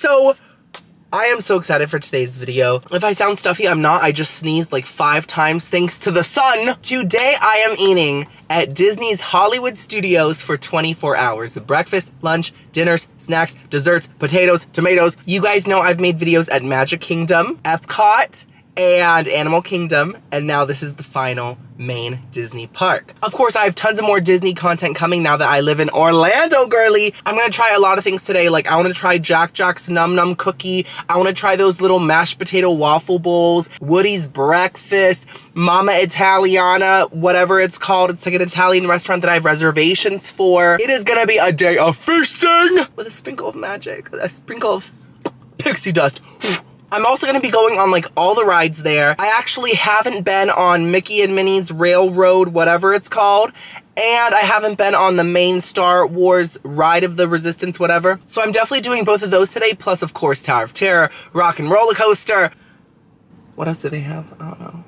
So I am so excited for today's video. If I sound stuffy, I'm not. I just sneezed like 5 times thanks to the sun. Today I am eating at Disney's Hollywood Studios for 24 hours. Breakfast, lunch, dinners, snacks, desserts, potatoes, tomatoes. You guys know I've made videos at Magic Kingdom, Epcot, and Animal Kingdom, and now this is the final main Disney park. Of course, I have tons of more Disney content coming now that I live in Orlando, girly. I'm gonna try a lot of things today. Like, I wanna try Jack Jack's Num Num Cookie. I wanna try those little mashed potato waffle bowls, Woody's Breakfast, Mama Italiana, whatever it's called. It's like an Italian restaurant that I have reservations for. It is gonna be a day of feasting with a sprinkle of magic, a sprinkle of pixie dust. I'm also gonna be going on like all the rides there. I actually haven't been on Mickey and Minnie's Railroad, whatever it's called, and I haven't been on the main Star Wars Ride of the Resistance, whatever. So I'm definitely doing both of those today, plus of course Tower of Terror, Rock and Roller Coaster. What else do they have? I don't know.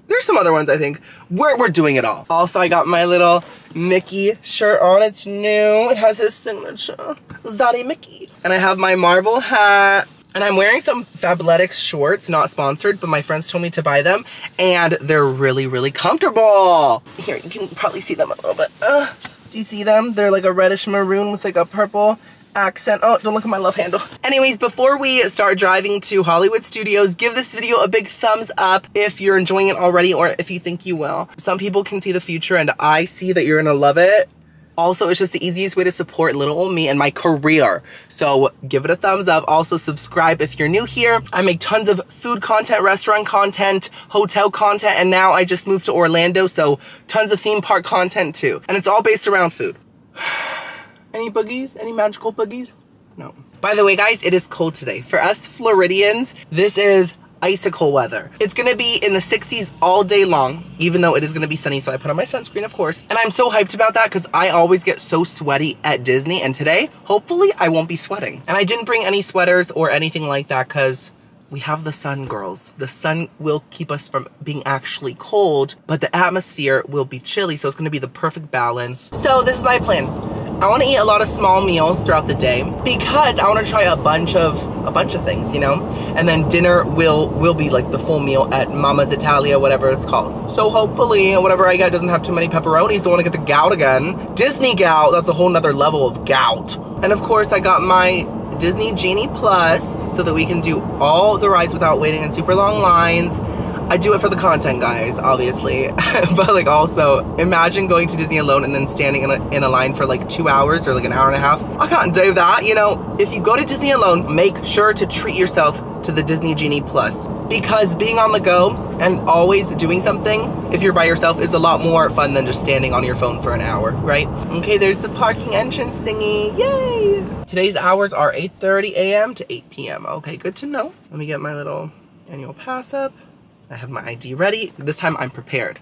There's some other ones, I think. We're doing it all. Also, I got my little Mickey shirt on. It's new. It has his signature. Zaddy Mickey. And I have my Marvel hat. And I'm wearing some Fabletics shorts, not sponsored, but my friends told me to buy them, and they're really, really comfortable. Here, you can probably see them a little bit. Do you see them? They're like a reddish maroon with like a purple accent. Oh, don't look at my love handle. Anyways, before we start driving to Hollywood Studios, give this video a big thumbs up if you're enjoying it already or if you think you will. Some people can see the future, and I see that you're gonna love it. Also, it's just the easiest way to support little old me and my career. So give it a thumbs up. Also subscribe if you're new here. I make tons of food content, restaurant content, hotel content, and now I just moved to Orlando, so tons of theme park content too. And it's all based around food. Any boogies? Any magical boogies? No. By the way, guys, it is cold today. For us Floridians, this is icicle weather. It's gonna be in the 60s all day long, even though it is gonna be sunny, so I put on my sunscreen, of course. And I'm so hyped about that because I always get so sweaty at Disney, and today, hopefully, I won't be sweating. And I didn't bring any sweaters or anything like that because we have the sun, girls. The sun will keep us from being actually cold, but the atmosphere will be chilly, so it's gonna be the perfect balance. So this is my plan. I want to eat a lot of small meals throughout the day because I want to try a bunch of things, you know? And then dinner will be like the full meal at Mama's Italia, whatever it's called. So hopefully whatever I get doesn't have too many pepperonis. Don't want to get the gout again. Disney gout, that's a whole nother level of gout. And of course I got my Disney Genie Plus so that we can do all the rides without waiting in super long lines. I do it for the content, guys, obviously. But like also, imagine going to Disney alone and then standing in a line for like 2 hours or like an hour and a half. I can't do that, you know? If you go to Disney alone, make sure to treat yourself to the Disney Genie Plus. Because being on the go and always doing something, if you're by yourself, is a lot more fun than just standing on your phone for an hour, right? Okay, there's the parking entrance thingy, yay! Today's hours are 8:30 a.m. to 8 p.m. Okay, good to know. Let me get my little annual pass up. I have my ID ready. This time I'm prepared.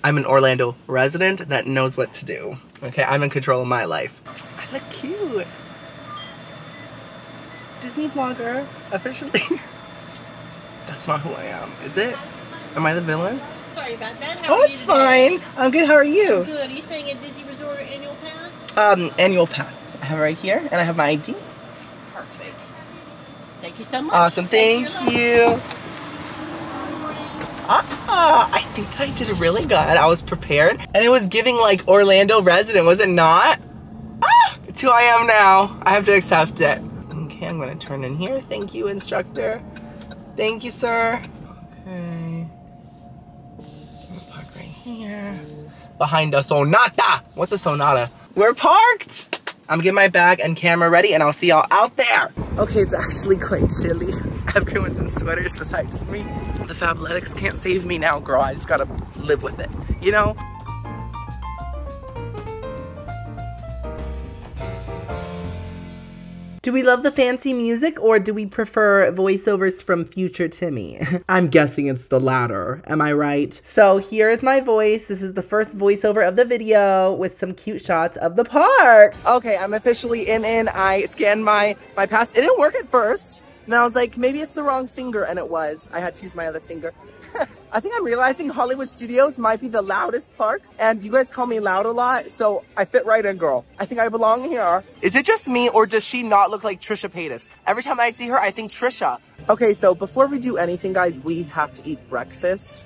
I'm an Orlando resident that knows what to do. Okay, I'm in control of my life. I look cute. Disney vlogger, officially. That's not who I am, is it? Am I the villain? Sorry about that. How are you it's fine. I'm good, how are you? Good. Are you saying a Disney Resort annual pass? Annual pass. I have it right here, and I have my ID. Perfect. Thank you so much. Awesome, thank you. I think that I did really good. I was prepared. And it was giving like Orlando resident, was it not? It's who I am now. I have to accept it. Okay, I'm gonna turn in here. Thank you, instructor. Thank you, sir. Okay. Park right here. Behind a Sonata. What's a Sonata? We're parked. I'm getting my bag and camera ready and I'll see y'all out there. Okay, it's actually quite chilly. Everyone's in sweaters besides me. The Fabletics can't save me now, girl. I just gotta live with it, you know? Do we love the fancy music or do we prefer voiceovers from future Timmy? I'm guessing it's the latter. Am I right? So here is my voice. This is the first voiceover of the video with some cute shots of the park. Okay, I'm officially in. I scanned my pass. It didn't work at first. And I was like, maybe it's the wrong finger, and it was. I had to use my other finger. I think I'm realizing Hollywood Studios might be the loudest park, and you guys call me loud a lot, so I fit right in, girl. I think I belong here. Is it just me, or does she not look like Trisha Paytas? Every time I see her, I think Trisha. Okay, so before we do anything, guys, we have to eat breakfast.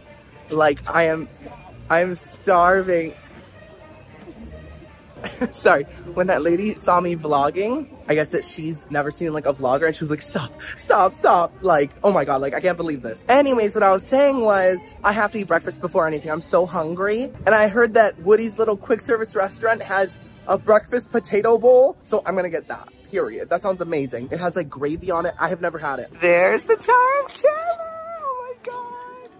Like, I'm starving. Sorry, when that lady saw me vlogging, I guess that she's never seen like a vlogger, and she was like, stop, stop, stop. Like, oh my God, like I can't believe this. Anyways, what I was saying was I have to eat breakfast before anything. I'm so hungry. And I heard that Woody's little quick service restaurant has a breakfast potato bowl. So I'm gonna get that, period. That sounds amazing. It has like gravy on it. I have never had it. There's the tarantella. Oh my God.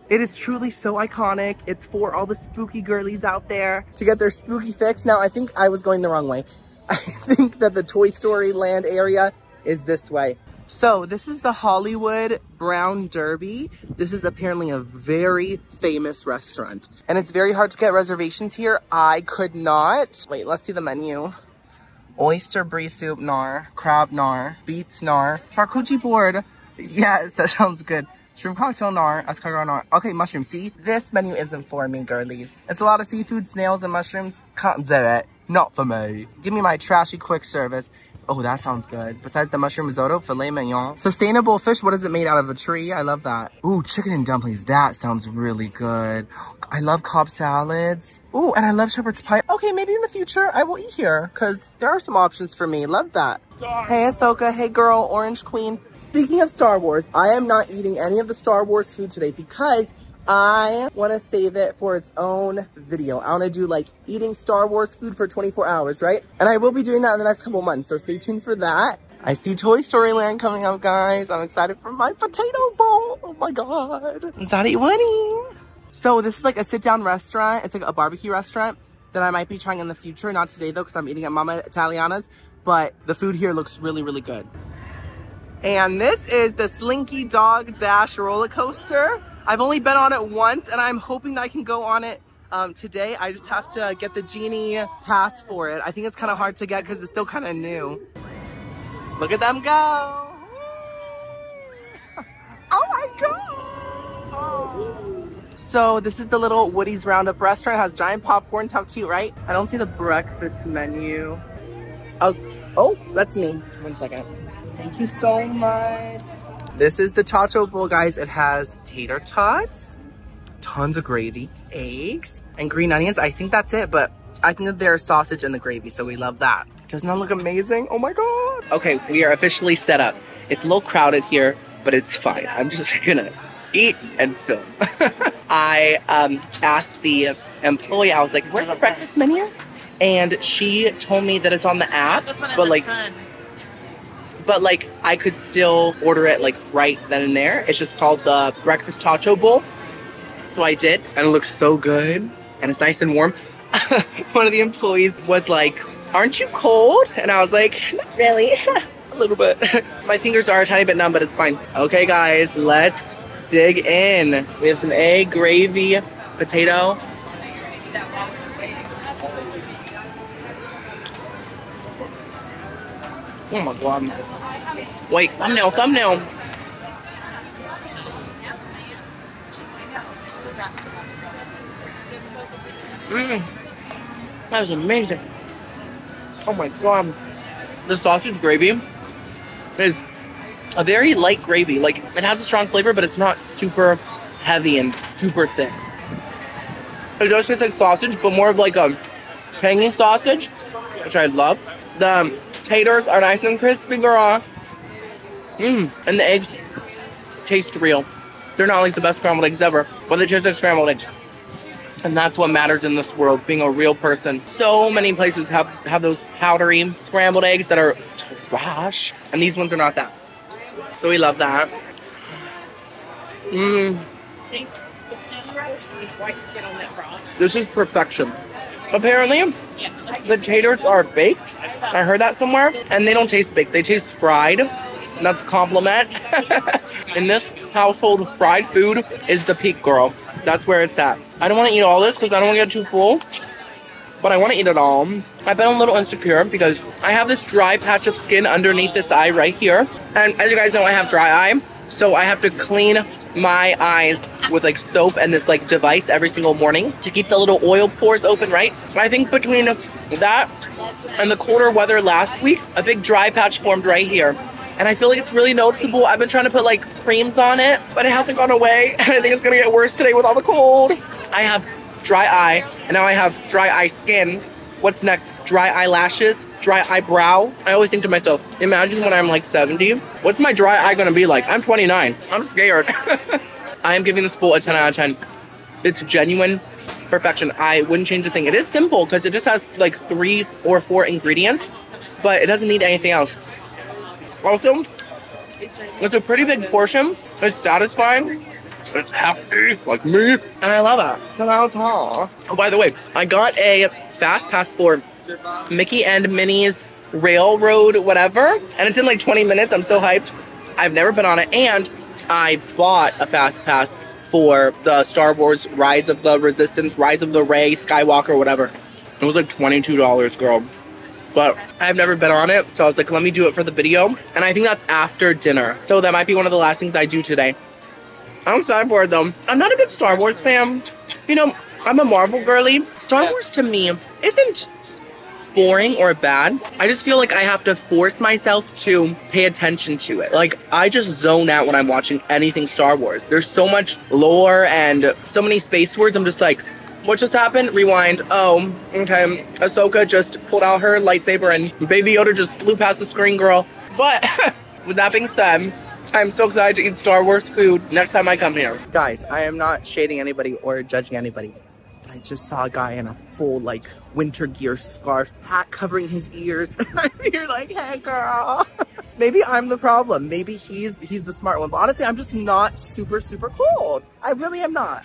It is truly so iconic. It's for all the spooky girlies out there to get their spooky fix. Now, I think I was going the wrong way. I think that the Toy Story Land area is this way. So this is the Hollywood Brown Derby. This is apparently a very famous restaurant, and it's very hard to get reservations here. I could not. Wait, let's see the menu. Oyster brie soup, nar. Crab, nar. Beets, nar. Charcuterie board. Yes, that sounds good. Shrimp cocktail, nar. Escargot, nar. Okay, mushroom. See, this menu isn't for me, girlies. It's a lot of seafood, snails, and mushrooms. Can't do it. Not for me. Give me my trashy quick service. Oh, that sounds good. Besides the mushroom risotto, filet mignon. Sustainable fish. What is it made out of? A tree? I love that. Ooh, chicken and dumplings. That sounds really good. I love Cobb salads. Ooh, and I love shepherd's pie. Okay, maybe in the future I will eat here because there are some options for me. Love that. Hey, Ahsoka. Hey, girl. Orange Queen. Speaking of Star Wars, I am not eating any of the Star Wars food today because I want to save it for its own video. I want to do like eating Star Wars food for 24 hours, right? And I will be doing that in the next couple months, so stay tuned for that. I see Toy Story Land coming up, guys. I'm excited for my potato bowl. Oh my God. Zaddy Woody. So this is like a sit-down restaurant. It's like a barbecue restaurant that I might be trying in the future. Not today though, because I'm eating at Mama Italiana's. But the food here looks really, really good. And this is the Slinky Dog Dash roller coaster. I've only been on it once, and I'm hoping that I can go on it today. I just have to get the Genie pass for it. I think it's kind of hard to get because it's still kind of new. Look at them go. Oh my God. Oh. So this is the little Woody's Roundup restaurant. It has giant popcorns. How cute, right? I don't see the breakfast menu. Oh, that's me. 1 second. Thank you so much. This is the taco bowl, guys. It has tater tots, tons of gravy, eggs, and green onions. I think that's it, but I think that there's sausage in the gravy, so we love that. Doesn't that look amazing? Oh my God. Okay, we are officially set up. It's a little crowded here, but it's fine. I'm just gonna eat and film. I asked the employee, I was like, where's the breakfast menu? And she told me that it's on the app, but like I could still order it like right then and there. It's just called the breakfast taco bowl. So I did, and it looks so good, and it's nice and warm. One of the employees was like, aren't you cold? And I was like, not really, a little bit. My fingers are a tiny bit numb, but it's fine. Okay guys, let's dig in. We have some egg, gravy, potato. Oh my God. Wait, thumbnail, thumbnail. That was amazing. Oh my God. The sausage gravy is a very light gravy. Like, it has a strong flavor, but it's not super heavy and super thick. It does taste like sausage, but more of like a tangy sausage, which I love. The taters are nice and crispy, girl. And the eggs taste real. They're not like the best scrambled eggs ever, but they taste like scrambled eggs. And that's what matters in this world, being a real person. So many places have those powdery scrambled eggs that are trash, and these ones are not that. So we love that. This is perfection. Apparently, the taters are baked. I heard that somewhere. And they don't taste baked. They taste fried. And that's a compliment. In this household, fried food is the peak, girl. That's where it's at. I don't want to eat all this because I don't want to get too full. But I want to eat it all. I've been a little insecure because I have this dry patch of skin underneath this eye right here. And as you guys know, I have dry eye. So I have to clean my eyes with like soap and this like device every single morning to keep the little oil pores open, right? I think between that and the colder weather last week, a big dry patch formed right here. And I feel like it's really noticeable. I've been trying to put like creams on it, but it hasn't gone away. And I think it's gonna get worse today with all the cold. I have dry eye, and now I have dry eye skin. What's next? Dry eyelashes, dry eyebrow. I always think to myself, imagine when I'm like 70, what's my dry eye gonna be like? I'm 29, I'm scared. I am giving this bowl a 10 out of 10. It's genuine perfection. I wouldn't change a thing. It is simple because it just has like 3 or 4 ingredients, but it doesn't need anything else. Also, it's a pretty big portion. It's satisfying. It's hefty, like me. And I love it. So that's all. Oh, by the way, I got a fast pass for Mickey and Minnie's Railroad whatever. And it's in like 20 minutes. I'm so hyped. I've never been on it. And I bought a fast pass for the Star Wars Rise of the Resistance, Rise of the Rey, Skywalker, whatever. It was like $22, girl. But I've never been on it, so I was like, let me do it for the video. And I think that's after dinner. So that might be one of the last things I do today. I'm excited for it though. I'm not a big Star Wars fan. You know, I'm a Marvel girly. Star Wars to me isn't boring or bad. I just feel like I have to force myself to pay attention to it. Like, I just zone out when I'm watching anything Star Wars. There's so much lore and so many space words. I'm just like, what just happened? Rewind. Oh, okay. Ahsoka just pulled out her lightsaber and Baby Yoda just flew past the screen, girl. But with that being said, I'm so excited to eat Star Wars food next time I come here. Guys, I am not shading anybody or judging anybody. But I just saw a guy in a full like winter gear scarf, hat covering his ears. I'm here like, hey girl. Maybe I'm the problem. Maybe he's the smart one. But honestly, I'm just not super cold. I really am not.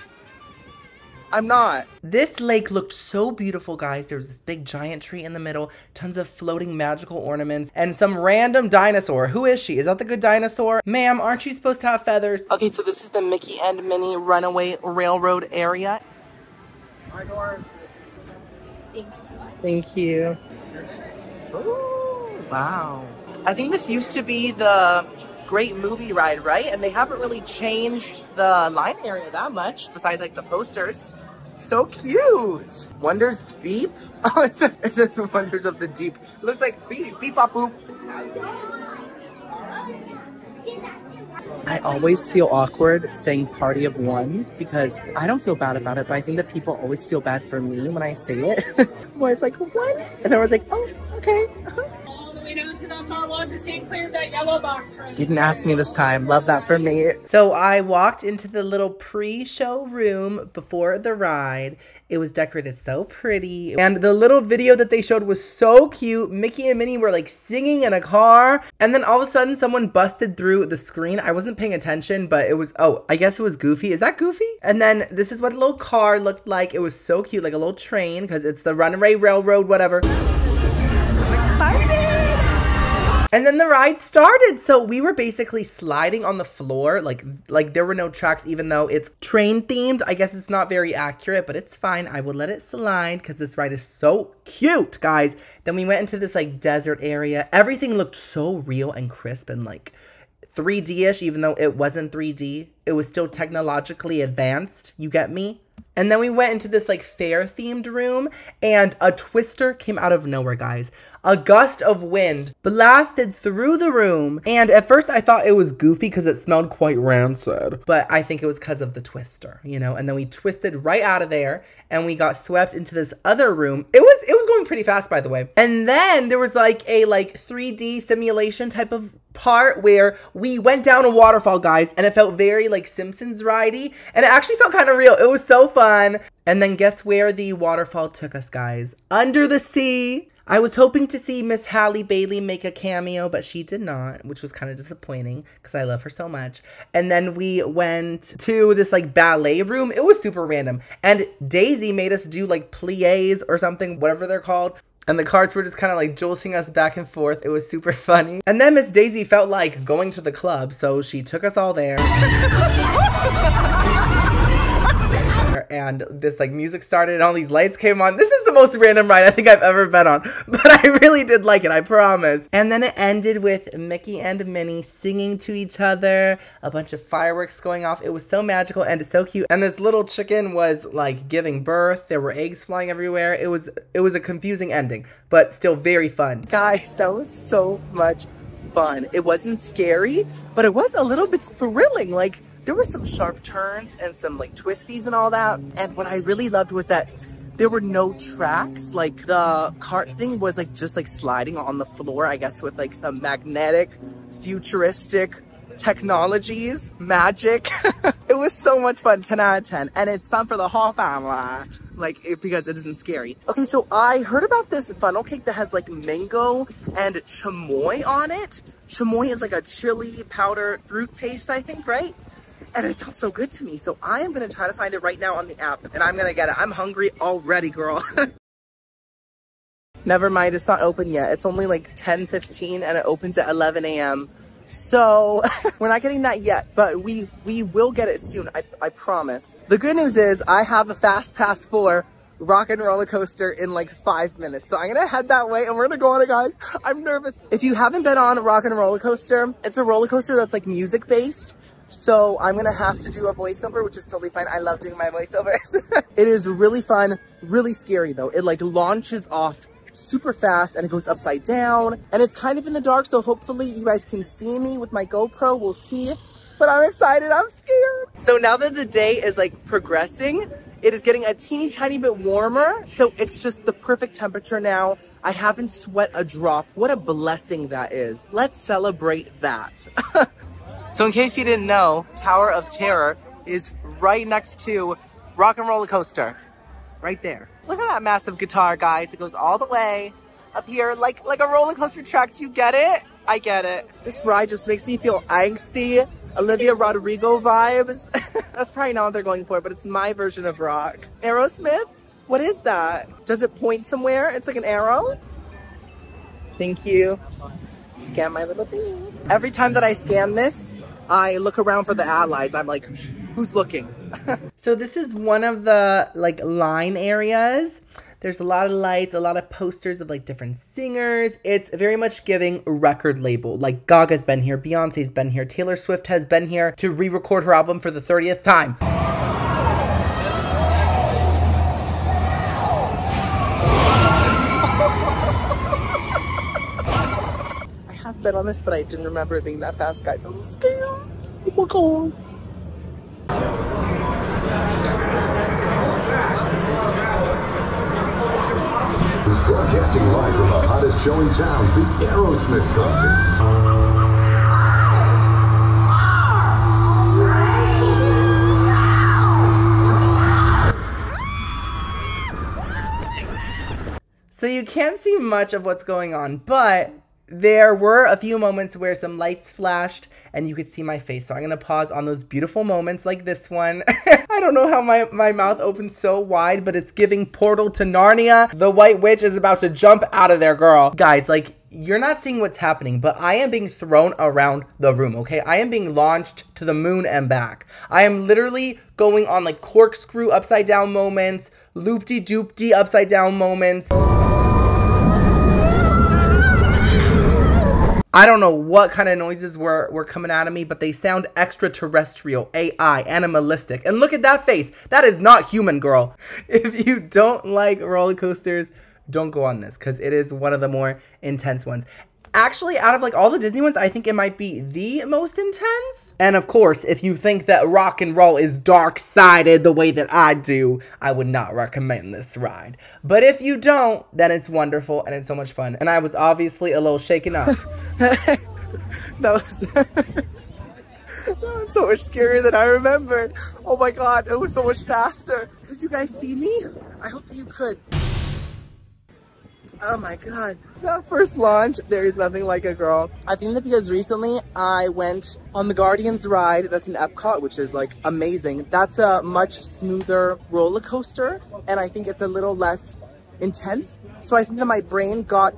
I'm not. This lake looked so beautiful, guys. There was this big giant tree in the middle, tons of floating magical ornaments, and some random dinosaur. Who is she? Is that the good dinosaur? Ma'am, aren't you supposed to have feathers? Okay, so this is the Mickey and Minnie Runaway Railroad area. Thank you. Ooh, wow. I think this used to be the Great Movie Ride, right? And they haven't really changed the line area that much, besides like the posters. So cute. Wonders Beep? Oh, it says Wonders of the Deep. It looks like beep, beep, bop, boop. I always feel awkward saying party of one because I don't feel bad about it, but I think that people always feel bad for me when I say it. I'm always like, what? And then I was like, oh, okay. Down to the far wall, just stand clear of that yellow box. You didn't ask me this time. Love that for me. So I walked into the little pre-show room before the ride. It was decorated so pretty. And the little video that they showed was so cute. Mickey and Minnie were like singing in a car. And then all of a sudden someone busted through the screen. I wasn't paying attention, but it was, oh, I guess it was Goofy. Is that Goofy? And then this is what the little car looked like. It was so cute, like a little train because it's the Runaway Railroad, whatever. I'm excited. And then the ride started. So we were basically sliding on the floor. Like there were no tracks, even though it's train themed. I guess it's not very accurate, but it's fine. I will let it slide because this ride is so cute, guys. Then we went into this like desert area. Everything looked so real and crisp and like 3D-ish, even though it wasn't 3D. It was still technologically advanced. You get me? And then we went into this like fair themed room and a twister came out of nowhere, guys. A gust of wind blasted through the room. And at first I thought it was Goofy because it smelled quite rancid. But I think it was because of the twister, you know? And then we twisted right out of there and we got swept into this other room. It was going pretty fast, by the way. And then there was like a 3D simulation type of part where we went down a waterfall, guys, and it felt very like Simpsons ridey, and it actually felt kind of real. It was so fun. And then guess where the waterfall took us, guys? Under the sea. I was hoping to see Miss Halle Bailey make a cameo, but she did not, which was kind of disappointing because I love her so much. And then we went to this like ballet room. It was super random. And Daisy made us do like pliés or something, whatever they're called. And the carts were just kind of like jolting us back and forth. It was super funny. And then Miss Daisy felt like going to the club, so she took us all there. and this like music started and all these lights came on. This is the most random ride I think I've ever been on, but I really did like it, I promise. And then it ended with Mickey and Minnie singing to each other, a bunch of fireworks going off. It was so magical and so cute. And this little chicken was like giving birth. There were eggs flying everywhere. It was a confusing ending, but still very fun. Guys, that was so much fun. It wasn't scary, but it was a little bit thrilling. Like, there were some sharp turns and some like twisties and all that. And what I really loved was that there were no tracks. Like, the cart thing was like just like sliding on the floor, I guess, with like some magnetic, futuristic technologies, magic. It was so much fun, 10 out of 10. And it's fun for the whole family, because it isn't scary. Okay, so I heard about this funnel cake that has like mango and chamoy on it. Chamoy is like a chili powder fruit paste, I think, right? And it sounds so good to me. So I am gonna try to find it right now on the app and I'm gonna get it. I'm hungry already, girl. Never mind, it's not open yet. It's only like 10:15 and it opens at 11 a.m. So we're not getting that yet, but we will get it soon, I promise. The good news is I have a fast pass for Rock and Roller Coaster in like 5 minutes. So I'm gonna head that way and we're gonna go on it, guys. I'm nervous. If you haven't been on Rock and Roller Coaster, it's a roller coaster that's like music based. So I'm gonna have to do a voiceover, which is totally fine. I love doing my voiceovers. It is really fun, really scary though. It like launches off super fast and it goes upside down and it's kind of in the dark, so hopefully you guys can see me with my GoPro. We'll see, but I'm excited. I'm scared. So now that the day is like progressing, it is getting a teeny tiny bit warmer, so it's just the perfect temperature now. I haven't sweat a drop. What a blessing that is. Let's celebrate that. So in case you didn't know, Tower of Terror is right next to Rock and Roller Coaster. Right there. Look at that massive guitar, guys. It goes all the way up here like a roller coaster track. Do you get it? I get it. This ride just makes me feel angsty, Olivia Rodrigo vibes. That's probably not what they're going for, but it's my version of rock. Aerosmith? What is that? Does it point somewhere? It's like an arrow? Thank you. Scan my little thing. Every time that I scan this, I look around for the allies. I'm like, who's looking? So this is one of the like line areas. There's a lot of lights, a lot of posters of like different singers. It's very much giving record label. Like Gaga's been here, Beyonce's been here, Taylor Swift has been here to re-record her album for the 30th time. I have been on this, but I didn't remember it being that fast, guys. I'm scared. Oh my God. Broadcasting live from the hottest show in town, the Aerosmith concert. So you can't see much of what's going on, but there were a few moments where some lights flashed and you could see my face. So I'm gonna pause on those beautiful moments like this one. I don't know how my mouth opened so wide, but it's giving Portal to Narnia. The White Witch is about to jump out of there, girl. Guys, like, you're not seeing what's happening, but I am being thrown around the room, okay? I am being launched to the moon and back. I am literally going on like corkscrew upside down moments, loop-de-doop-de upside down moments. I don't know what kind of noises were coming out of me, but they sound extraterrestrial, AI, animalistic. And look at that face. That is not human, girl. If you don't like roller coasters, don't go on this because it is one of the more intense ones. Actually, out of like all the Disney ones, I think it might be the most intense. And of course, if you think that rock and roll is dark-sided the way that I do, I would not recommend this ride. But if you don't, then it's wonderful and it's so much fun. And I was obviously a little shaken up. that was so much scarier than I remembered. Oh my God, it was so much faster. Did you guys see me? I hope that you could. Oh my God. That first launch, there is nothing like it, girl. I think that because recently I went on the Guardians ride that's in Epcot, which is like amazing. That's a much smoother roller coaster, and I think it's a little less intense. So I think that my brain got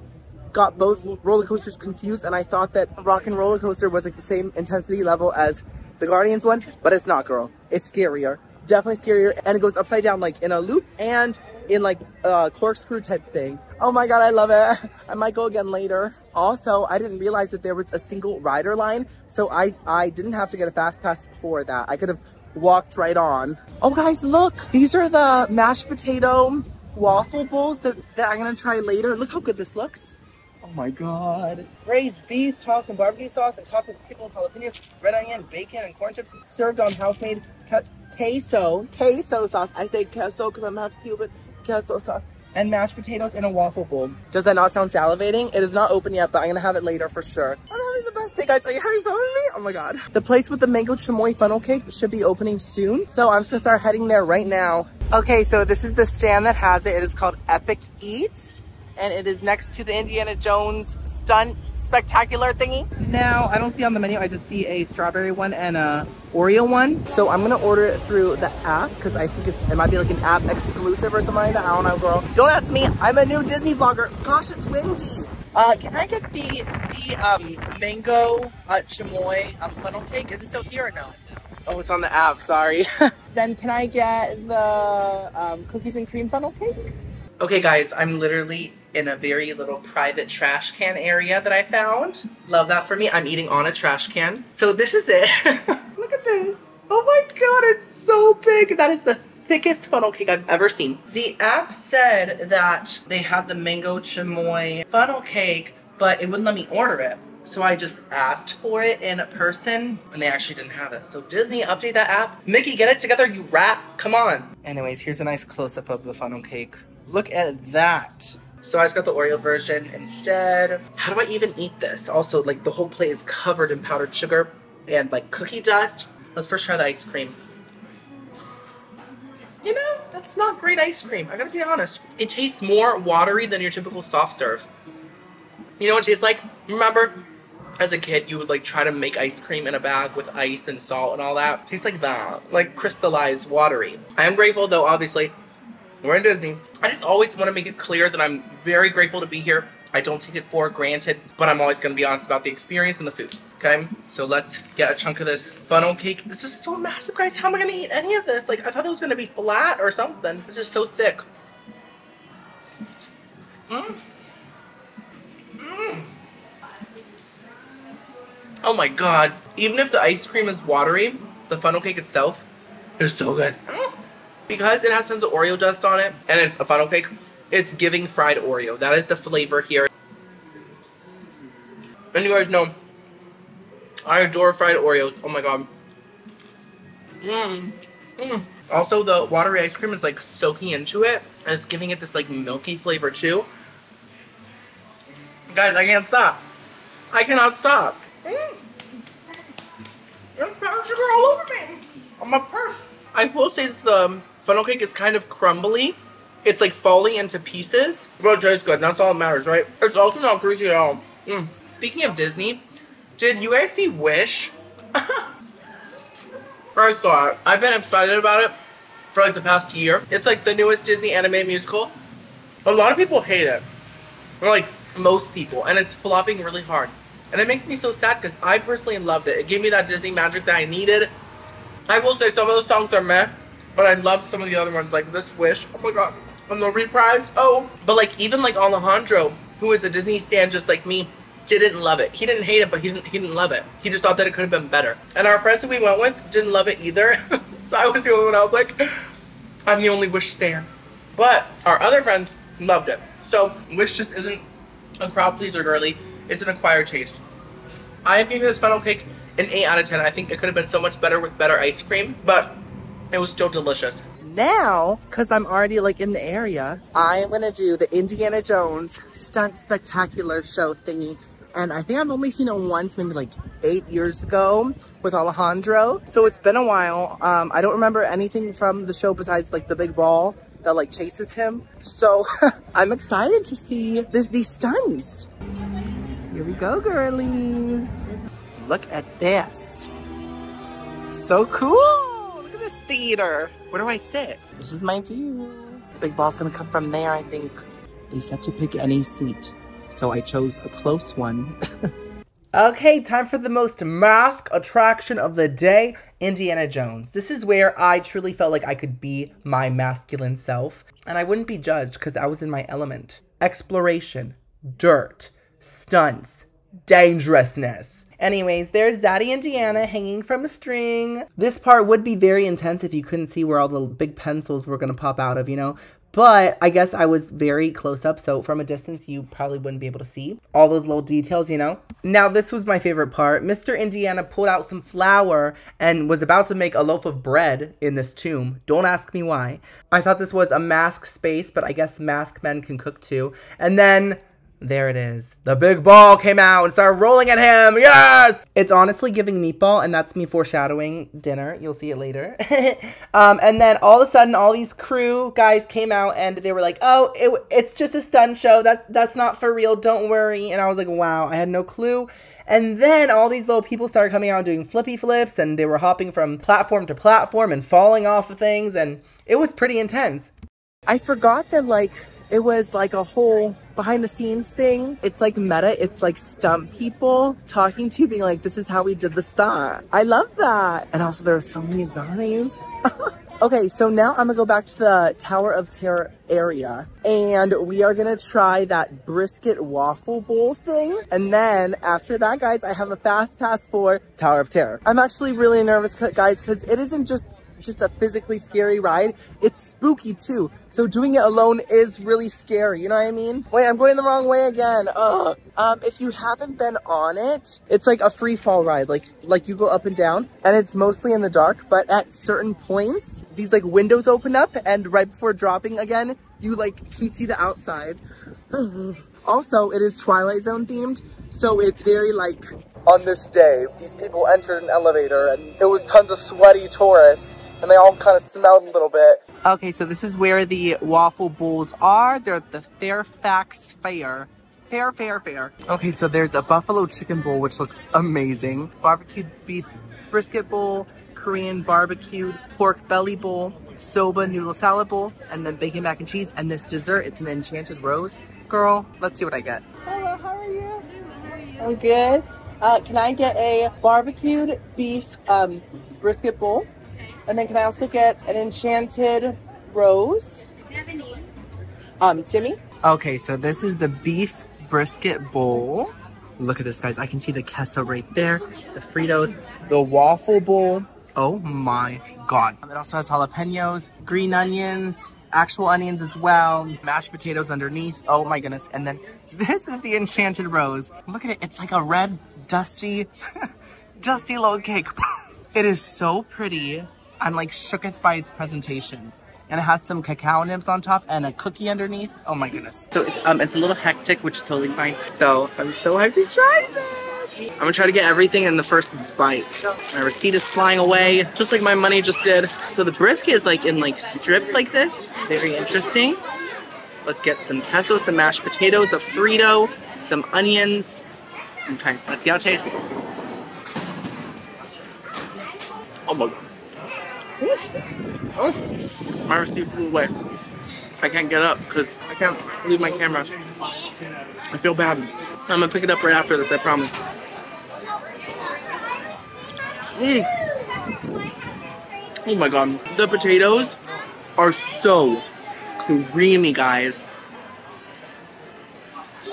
both roller coasters confused, and I thought that Rock and Roller Coaster was like the same intensity level as the Guardians one, but it's not, girl. It's scarier. definitely scarier, and it goes upside down like in a loop and in like a corkscrew type thing. Oh my god, I love it. I might go again later. Also, I didn't realize that there was a single rider line, so I didn't have to get a fast pass for that. I could have walked right on. Oh guys, look, these are the mashed potato waffle bowls that I'm gonna try later. Look how good this looks. Oh my god. Braised beef, tossed in barbecue sauce, and topped with pickle, jalapenos, red onion, bacon, and corn chips, served on house-made queso sauce. I say queso because I'm half Cuban. Queso sauce. And mashed potatoes in a waffle bowl. Does that not sound salivating? It is not open yet, but I'm gonna have it later for sure. I'm having the best day, guys. Are you having fun with me? Oh my god. The place with the mango chamoy funnel cake should be opening soon, so I'm just gonna start heading there right now. Okay, so this is the stand that has it. It is called Epic Eats, and it is next to the Indiana Jones stunt spectacular thingy. Now, I don't see on the menu, I just see a strawberry one and a Oreo one. So I'm gonna order it through the app because I think it might be like an app exclusive or something like that. I don't know, girl. Don't ask me. I'm a new Disney vlogger. Gosh, it's windy. Can I get the mango chamoy funnel cake? Is it still here or no? Oh, it's on the app. Sorry. Then can I get the cookies and cream funnel cake? Okay, guys, I'm literally in a very little private trash can area that I found. Love that for me. I'm eating on a trash can. So this is it. Look at this. Oh my god, it's so big. That is the thickest funnel cake I've ever seen. The app said that they had the mango chamoy funnel cake, but it wouldn't let me order it. So I just asked for it in person, and they actually didn't have it. So Disney, update that app. Mickey, get it together, you rat. Come on. Anyways, here's a nice close-up of the funnel cake. Look at that. So I just got the Oreo version instead. How do I even eat this? Also, like, the whole plate is covered in powdered sugar and like cookie dust. Let's first try the ice cream. You know, that's not great ice cream. I gotta be honest. It tastes more watery than your typical soft serve. You know what it tastes like? Remember, as a kid, you would like try to make ice cream in a bag with ice and salt and all that. It tastes like that, like crystallized, watery. I am grateful though, obviously. We're in Disney. I just always want to make it clear that I'm very grateful to be here. I don't take it for granted, but I'm always going to be honest about the experience and the food, okay? So let's get a chunk of this funnel cake. This is so massive, guys. How am I going to eat any of this? Like, I thought it was going to be flat or something. This is so thick. Mmm. Mmm. Oh my god. Even if the ice cream is watery, the funnel cake itself is so good. Because it has tons of Oreo dust on it, and it's a funnel cake, it's giving fried Oreo. That is the flavor here. And you guys know, I adore fried Oreos. Oh my god. Mmm. Mmm. Also, the watery ice cream is like soaking into it, and it's giving it this like milky flavor too. Guys, I can't stop. I cannot stop. Mmm. There's powdered sugar all over me. On my purse. I will say that the funnel cake is kind of crumbly. It's like falling into pieces. But it tastes good. That's all that matters, right? It's also not greasy at all. Mm. Speaking of Disney, did you guys see Wish? I saw it. I've been excited about it for like the past year. It's like the newest Disney animated musical. A lot of people hate it. Or like most people. And it's flopping really hard. And it makes me so sad because I personally loved it. It gave me that Disney magic that I needed. I will say some of the songs are meh, but I love some of the other ones, like this Wish. Oh my god. And the reprise. Oh. But like even like Alejandro, who is a Disney stan just like me, didn't love it. He didn't hate it, but he didn't love it. He just thought that it could have been better. And our friends that we went with didn't love it either. So I was the only one. I was like, I'm the only Wish stan. But our other friends loved it. So Wish just isn't a crowd pleaser girly. It's an acquired taste. I am giving this funnel cake an 8 out of 10. I think it could have been so much better with better ice cream, but it was still delicious. Now, because I'm already like in the area, I'm gonna do the Indiana Jones stunt spectacular show thingy. And I think I've only seen it once, maybe like 8 years ago with Alejandro. So it's been a while. I don't remember anything from the show besides like the big ball that like chases him. So I'm excited to see these stunts. Here we go, girlies. Look at this. So cool. Look at this theater. Where do I sit? This is my view. The big ball's gonna come from there, I think. They said to pick any seat, so I chose a close one. Okay, time for the most mask attraction of the day, Indiana Jones. This is where I truly felt like I could be my masculine self, and I wouldn't be judged because I was in my element. Exploration, dirt, stunts, dangerousness. Anyways, there's Daddy Indiana hanging from a string. This part would be very intense if you couldn't see where all the big pencils were gonna pop out of, you know? But I guess I was very close up, so from a distance, you probably wouldn't be able to see all those little details, you know? Now, this was my favorite part. Mr. Indiana pulled out some flour and was about to make a loaf of bread in this tomb. Don't ask me why. I thought this was a mask space, but I guess masked men can cook too. And then there it is. The big ball came out and started rolling at him. Yes! It's honestly giving meatball, and that's me foreshadowing dinner. You'll see it later. And then all of a sudden, all these crew guys came out, and they were like, oh, it's just a stunt show. That's not for real. Don't worry. And I was like, wow, I had no clue. And then all these little people started coming out doing flippy flips, and they were hopping from platform to platform and falling off of things, and it was pretty intense. I forgot that, like, it was like a whole behind the scenes thing. It's like meta. It's like stunt people talking to you, being like, this is how we did the stunt. I love that. And also there are so many zombies. Okay, so now I'm gonna go back to the Tower of Terror area, and we are gonna try that brisket waffle bowl thing. And then after that, guys, I have a fast pass for Tower of Terror. I'm actually really nervous, guys, because it isn't just a physically scary ride, it's spooky too. So doing it alone is really scary, you know what I mean? Wait, I'm going the wrong way again. Ugh. If you haven't been on it, it's like a free fall ride. Like you go up and down, and it's mostly in the dark, but at certain points, these like windows open up, and right before dropping again, you like can see the outside. Also, it is Twilight Zone themed, so it's very like, on this day, these people entered an elevator, and it was tons of sweaty tourists. And they all kind of smelled a little bit. Okay, so this is where the waffle bowls are. They're at the Fairfax Fair. Fair. Okay, so there's a buffalo chicken bowl, which looks amazing. Barbecued beef brisket bowl, Korean barbecued pork belly bowl, soba noodle salad bowl, and then bacon mac and cheese. And this dessert, it's an enchanted rose. Girl, let's see what I get. Hello, how are you? I'm good. Can I get a barbecued beef brisket bowl? And then can I also get an enchanted rose? Timmy? Okay, so this is the beef brisket bowl. Look at this, guys. I can see the queso right there. The Fritos. The waffle bowl. Oh my God. It also has jalapenos, green onions, actual onions as well, mashed potatoes underneath. Oh my goodness. And then this is the enchanted rose. Look at it. It's like a red, dusty, dusty little cake. It is so pretty. I'm like shooketh by its presentation. And it has some cacao nibs on top and a cookie underneath. Oh my goodness. So it's a little hectic, which is totally fine. So I'm so hyped to try this. I'm gonna try to get everything in the first bite. My receipt is flying away, just like my money just did. So the brisket is like in like strips like this. Very interesting. Let's get some queso, some mashed potatoes, a Frito, some onions. Okay, let's see how it tastes. Oh my God. Oh, my receipt flew away. I can't get up because I can't leave my camera. I feel bad. I'm gonna pick it up right after this, I promise. Oh my God. The potatoes are so creamy, guys.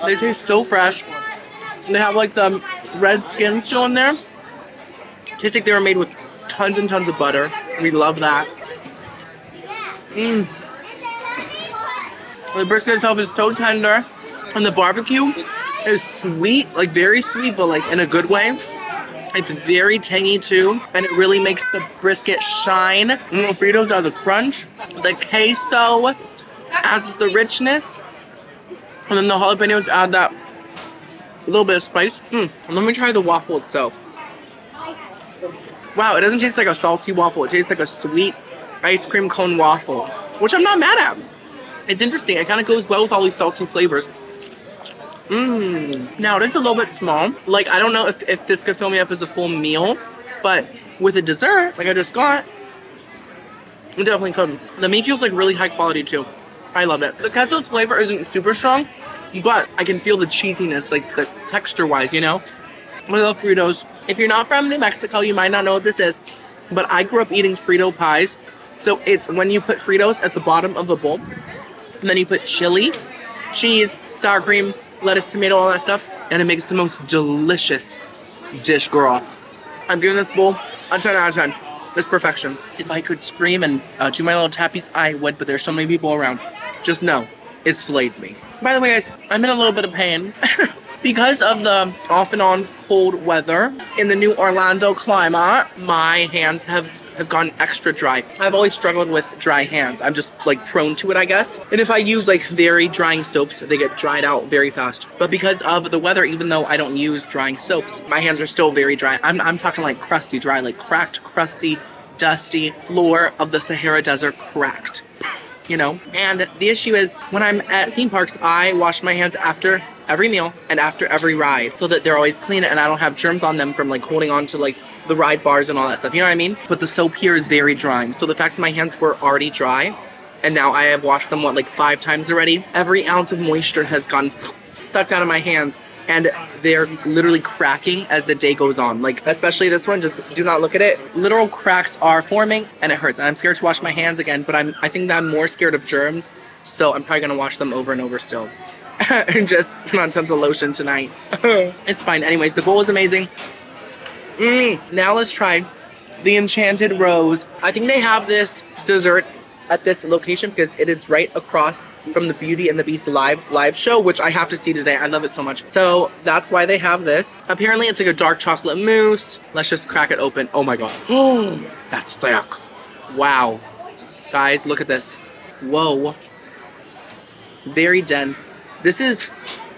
They taste so fresh. They have like the red skin still in there. Tastes like they were made with tons and tons of butter. We love that. The brisket itself is so tender, and the barbecue is sweet, like very sweet, but like in a good way. It's very tangy too, and it really makes the brisket shine. And the Fritos are the crunch. The queso adds the richness, and then the jalapenos add that little bit of spice. Let me try the waffle itself. Wow, it doesn't taste like a salty waffle. It tastes like a sweet ice cream cone waffle, which I'm not mad at. It's interesting. It kind of goes well with all these salty flavors. Now, it is a little bit small. Like, I don't know if this could fill me up as a full meal, but with a dessert, like I just got, it definitely could. The meat feels like really high quality too. I love it. The queso's flavor isn't super strong, but I can feel the cheesiness, like the texture-wise, you know? I love Fritos. If you're not from New Mexico, you might not know what this is, but I grew up eating Frito pies. So it's when you put Fritos at the bottom of the bowl, and then you put chili, cheese, sour cream, lettuce, tomato, all that stuff, and it makes the most delicious dish, girl. I'm giving this bowl a 10 out of 10. It's perfection. If I could scream and do my little tappies, I would, but there's so many people around. Just know, it slayed me. By the way, guys, I'm in a little bit of pain. Because of the off and on cold weather in the new Orlando climate, my hands have gone extra dry. I've always struggled with dry hands. I'm just like prone to it, I guess. And if I use like very drying soaps, they get dried out very fast. But because of the weather, even though I don't use drying soaps, my hands are still very dry. I'm talking like crusty dry, like cracked, crusty, dusty floor of the Sahara Desert cracked. You know? And the issue is when I'm at theme parks, I wash my hands after every meal and after every ride so that they're always clean and I don't have germs on them from like holding on to like the ride bars and all that stuff, you know what I mean? But the soap here is very drying. So the fact that my hands were already dry and now I have washed them, what, like 5 times already? Every ounce of moisture has gone stuck down in my hands and they're literally cracking as the day goes on. Like, especially this one, just do not look at it. Literal cracks are forming and it hurts. And I'm scared to wash my hands again, but I think that I'm more scared of germs. So I'm probably gonna wash them over and over still. And just put on tons of lotion tonight. It's fine. Anyways, the bowl is amazing. Now let's try the Enchanted Rose. I think they have this dessert at this location because it is right across from the Beauty and the Beast live show, which I have to see today. I love it so much. So that's why they have this. Apparently it's like a dark chocolate mousse. Let's just crack it open. Oh my god. Oh, that's thick. Wow. Guys, look at this. Whoa. Very dense. This is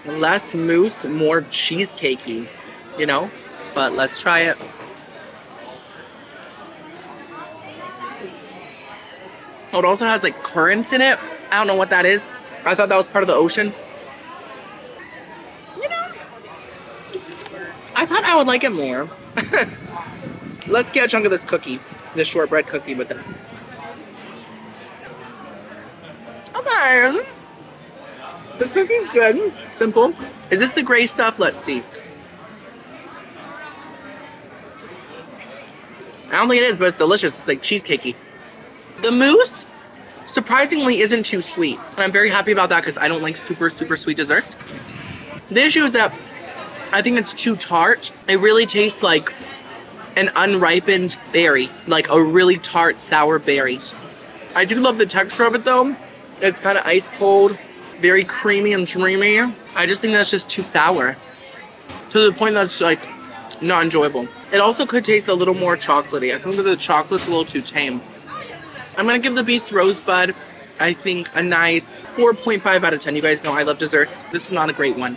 less mousse, more cheesecakey, you know? But let's try it. Oh, it also has like currants in it. I don't know what that is. I thought that was part of the ocean. You know, I thought I would like it more. Let's get a chunk of this cookie, this shortbread cookie with it. Okay. The cookie's good, simple. Is this the gray stuff? Let's see. I don't think it is, but it's delicious. It's like cheesecakey. The mousse, surprisingly, isn't too sweet. And I'm very happy about that because I don't like super, super sweet desserts. The issue is that I think it's too tart. It really tastes like an unripened berry, like a really tart, sour berry. I do love the texture of it though. It's kind of ice cold. Very creamy and dreamy. I just think that's just too sour. To the point that's like not enjoyable. It also could taste a little more chocolatey. I think that the chocolate's a little too tame. I'm gonna give the Beast Rosebud, I think, a nice 4.5 out of 10. You guys know I love desserts. This is not a great one.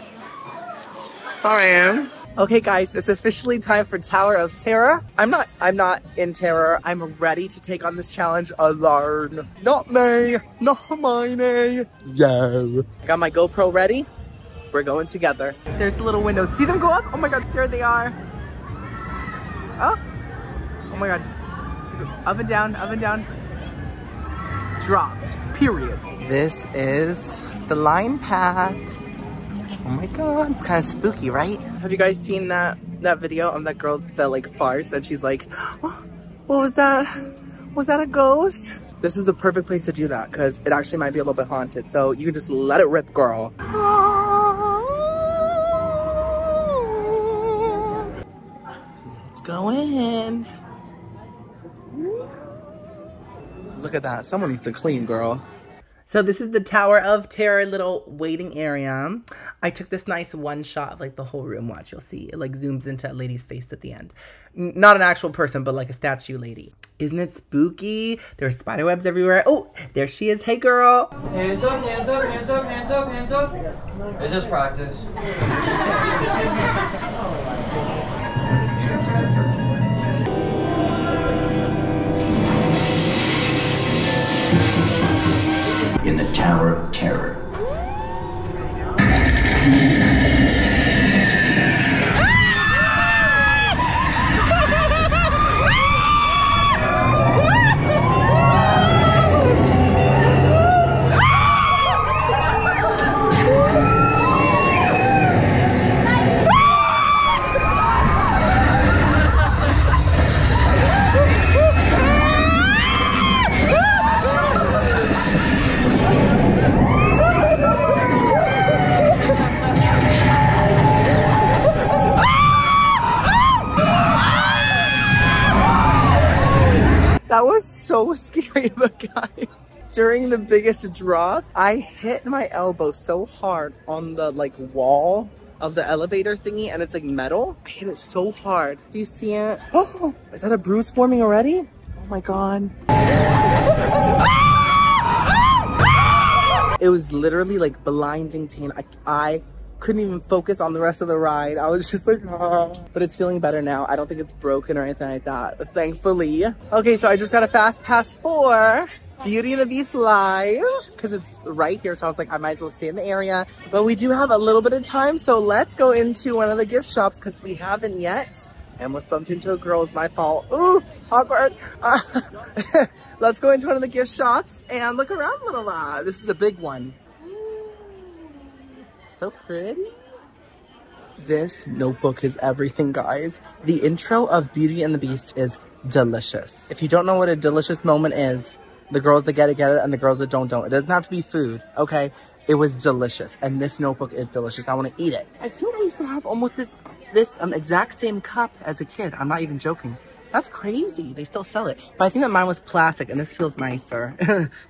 Alright. Okay guys, it's officially time for Tower of Terror. I'm not in terror. I'm ready to take on this challenge alone. Not me, not mine. Yeah. I got my GoPro ready. We're going together. There's the little windows. See them go up? Oh my god, here they are. Oh. Oh my god. Up and down, up and down. Dropped. Period. This is the line path. Oh my god, it's kind of spooky, right? Have you guys seen that video of that girl that like farts and she's like, oh, what was that? Was that a ghost? This is the perfect place to do that because it actually might be a little bit haunted. So you can just let it rip, girl. Let's go in. Look at that. Someone needs to clean, girl. So this is the Tower of Terror little waiting area. I took this nice one shot of like the whole room. Watch, you'll see. It like zooms into a lady's face at the end. Not an actual person, but like a statue lady. Isn't it spooky? There's spider webs everywhere. Oh, there she is. Hey, girl. Hands up, hands up, hands up, hands up, hands up. It's just practice. In the Tower of Terror. That was so scary, but guys, during the biggest drop, I hit my elbow so hard on the like wall of the elevator thingy, and it's like metal. I hit it so hard. Do you see it? Oh, is that a bruise forming already? Oh my God. It was literally like blinding pain. I couldn't even focus on the rest of the ride. I was just like, ah. But it's feeling better now. I don't think it's broken or anything like that, but thankfully. Okay, so I just got a fast pass for Beauty and the Beast Live because it's right here. So I was like, I might as well stay in the area. But we do have a little bit of time. So let's go into one of the gift shops because we haven't yet. I almost bumped into a girl. It's my fault. Ooh, awkward. Let's go into one of the gift shops and look around a little lot. This is a big one. So pretty. This notebook is everything, guys. The intro of Beauty and the Beast is delicious. If you don't know what a delicious moment is, the girls that get it, and the girls that don't. It doesn't have to be food, okay? It was delicious, and this notebook is delicious. I want to eat it. I feel I used to have almost this exact same cup as a kid. I'm not even joking. That's crazy. They still sell it. But I think that mine was plastic, and this feels nicer.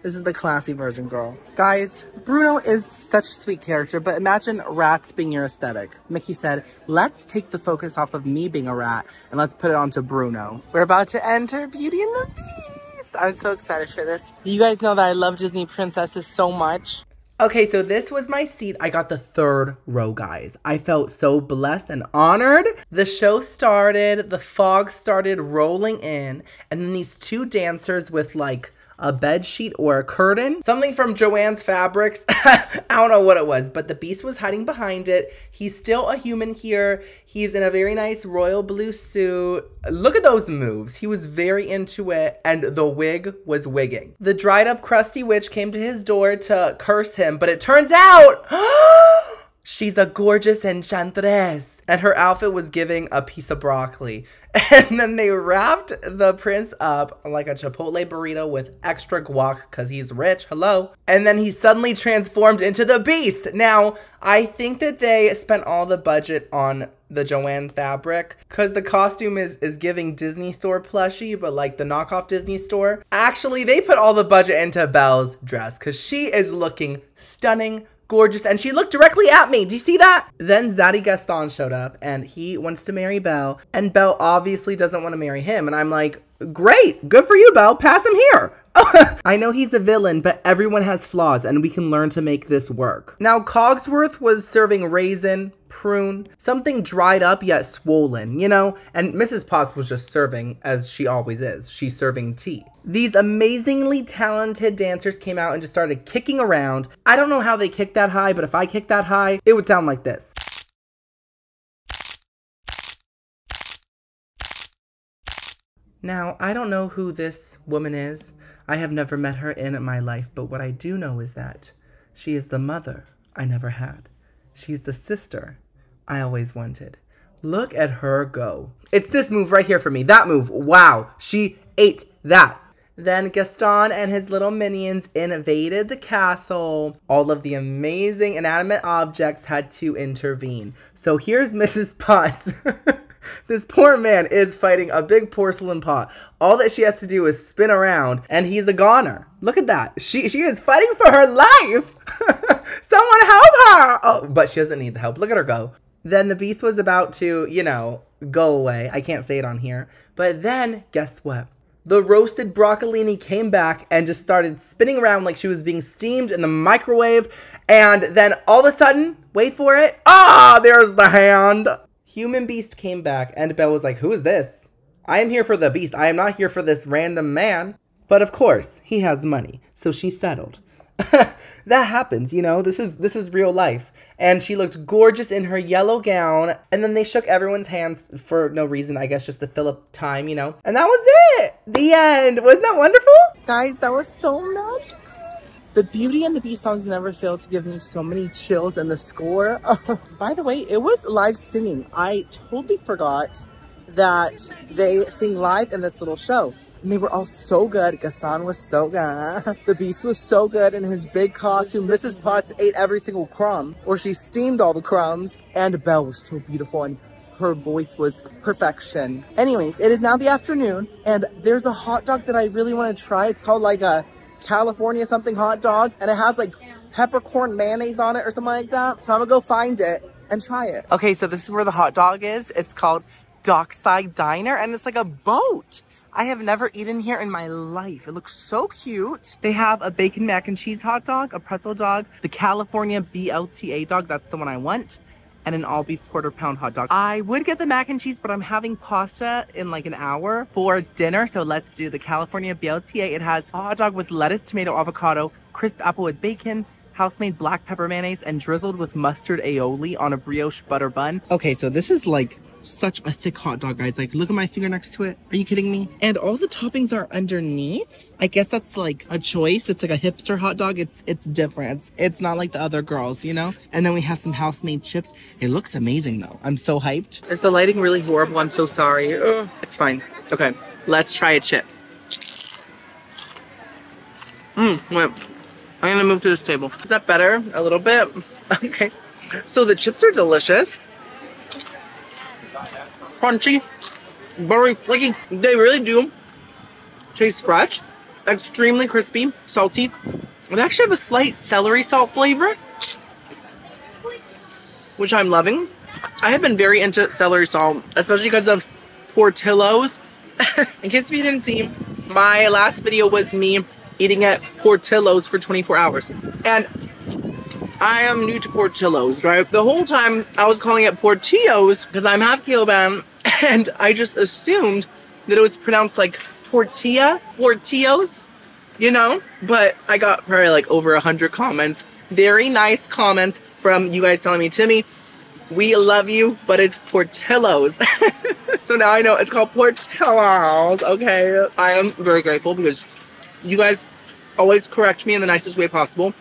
This is the classy version, girl. Guys, Bruno is such a sweet character, but imagine rats being your aesthetic. Mickey said, let's take the focus off of me being a rat, and let's put it onto Bruno. We're about to enter Beauty and the Beast. I'm so excited for this. You guys know that I love Disney princesses so much. Okay, so this was my seat. I got the 3rd row, guys. I felt so blessed and honored. The show started, the fog started rolling in, and then these 2 dancers with like a bed sheet or a curtain, something from Joanne's Fabrics. I don't know what it was, but the Beast was hiding behind it. He's still a human here. He's in a very nice royal blue suit. Look at those moves. He was very into it, and the wig was wigging. The dried up crusty witch came to his door to curse him, but it turns out she's a gorgeous enchantress, and her outfit was giving a piece of broccoli. And then they wrapped the prince up like a Chipotle burrito with extra guac because he's rich. Hello. And then he suddenly transformed into the Beast. Now, I think that they spent all the budget on the Joanne fabric because the costume is giving Disney store plushie, but like the knockoff Disney store. Actually, they put all the budget into Belle's dress because she is looking stunning, gorgeous, and she looked directly at me. Do you see that? Then Zaddy Gaston showed up, and he wants to marry Belle, and Belle obviously doesn't want to marry him, and I'm like, great, good for you, Belle, pass him here. I know he's a villain, but everyone has flaws, and we can learn to make this work. Now, Cogsworth was serving raisin, prune, something dried up yet swollen, you know? And Mrs. Potts was just serving, as she always is. She's serving tea. These amazingly talented dancers came out and just started kicking around. I don't know how they kicked that high, but if I kicked that high, it would sound like this. Now, I don't know who this woman is. I have never met her in my life, but what I do know is that she is the mother I never had. She's the sister I always wanted. Look at her go. It's this move right here for me. That move. Wow. She ate that. Then Gaston and his little minions invaded the castle. All of the amazing inanimate objects had to intervene. So here's Mrs. Potts. This poor man is fighting a big porcelain pot. All that she has to do is spin around, and he's a goner. Look at that. She is fighting for her life. Someone help her. Oh, but she doesn't need the help. Look at her go. Then the Beast was about to, you know, go away. I can't say it on here. But then, guess what? The roasted broccolini came back and just started spinning around like she was being steamed in the microwave. And then all of a sudden, wait for it. Ah, there's the hand. Human Beast came back, and Belle was like, who is this? I am here for the Beast. I am not here for this random man. But of course, he has money, so she settled. That happens, you know, this is real life. And she looked gorgeous in her yellow gown, and then they shook everyone's hands for no reason, I guess just to fill up time, you know. And that was it! The end! Wasn't that wonderful? Guys, that was so magical. The Beauty and the Beast songs never fail to give me so many chills, and the score. By the way, it was live singing. I totally forgot that they sing live in this little show. And they were all so good. Gaston was so good. The Beast was so good in his big costume. Mrs. Potts ate every single crumb, or she steamed all the crumbs. And Belle was so beautiful. And her voice was perfection. Anyways, it is now the afternoon, and there's a hot dog that I really want to try. It's called like a California something hot dog, and it has like peppercorn mayonnaise on it or something like that. So I'm gonna go find it and try it. Okay, so this is where the hot dog is. It's called Dockside Diner, and it's like a boat. I have never eaten here in my life. It looks so cute. They have a bacon mac and cheese hot dog, a pretzel dog, the California BLTA dog, that's the one I want, and an all beef quarter-pound hot dog. I would get the mac and cheese, but I'm having pasta in like an hour for dinner, so let's do the California BLTA. It has a hot dog with lettuce, tomato, avocado, crisp apple with bacon, house-made black pepper mayonnaise, and drizzled with mustard aioli on a brioche butter bun. Okay, so this is like such a thick hot dog, guys. Like, look at my finger next to it. Are you kidding me? And all the toppings are underneath. I guess that's like a choice. It's like a hipster hot dog. It's different. It's not like the other girls, you know? And then we have some house-made chips. It looks amazing though. I'm so hyped. Is the lighting really horrible? I'm so sorry. Ugh. It's fine. Okay, let's try a chip. Wait. I'm gonna move to this table. Is that better? A little bit? Okay. So the chips are delicious. Crunchy, very flaky. They really do taste fresh, extremely crispy, salty. They actually have a slight celery salt flavor, which I'm loving. I have been very into celery salt, especially because of Portillo's. In case you didn't see, my last video was me eating at Portillo's for 24 hours. And I am new to Portillo's, right? The whole time I was calling it Portillo's because I'm half Cuban, and I just assumed that it was pronounced like tortilla, Portillo's, you know? But I got probably like over 100 comments. Very nice comments from you guys telling me, Timmy, we love you, but it's Portillo's. So now I know it's called Portillo's, okay? I am very grateful because you guys always correct me in the nicest way possible.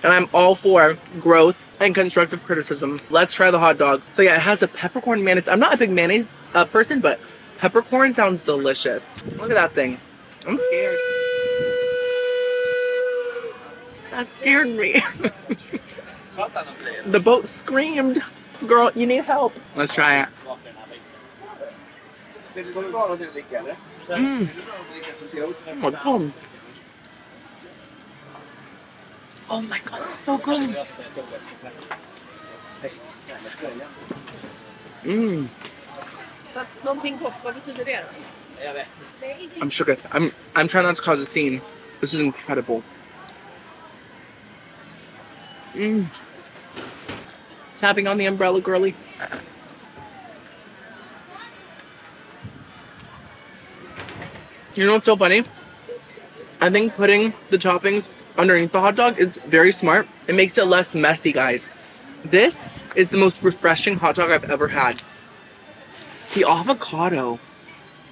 And I'm all for growth and constructive criticism. Let's try the hot dog. So yeah, it has a peppercorn mayonnaise. I'm not a big mayonnaise person, but peppercorn sounds delicious. Look at that thing. I'm scared. That scared me. The boat screamed. Girl, you need help. Let's try it. Oh my God. Oh my God, it's so good. I'm shook. I'm trying not to cause a scene. This is incredible. Tapping on the umbrella, girly. You know what's so funny? I think putting the toppings underneath the hot dog is very smart. It makes it less messy, guys. This is the most refreshing hot dog I've ever had. The avocado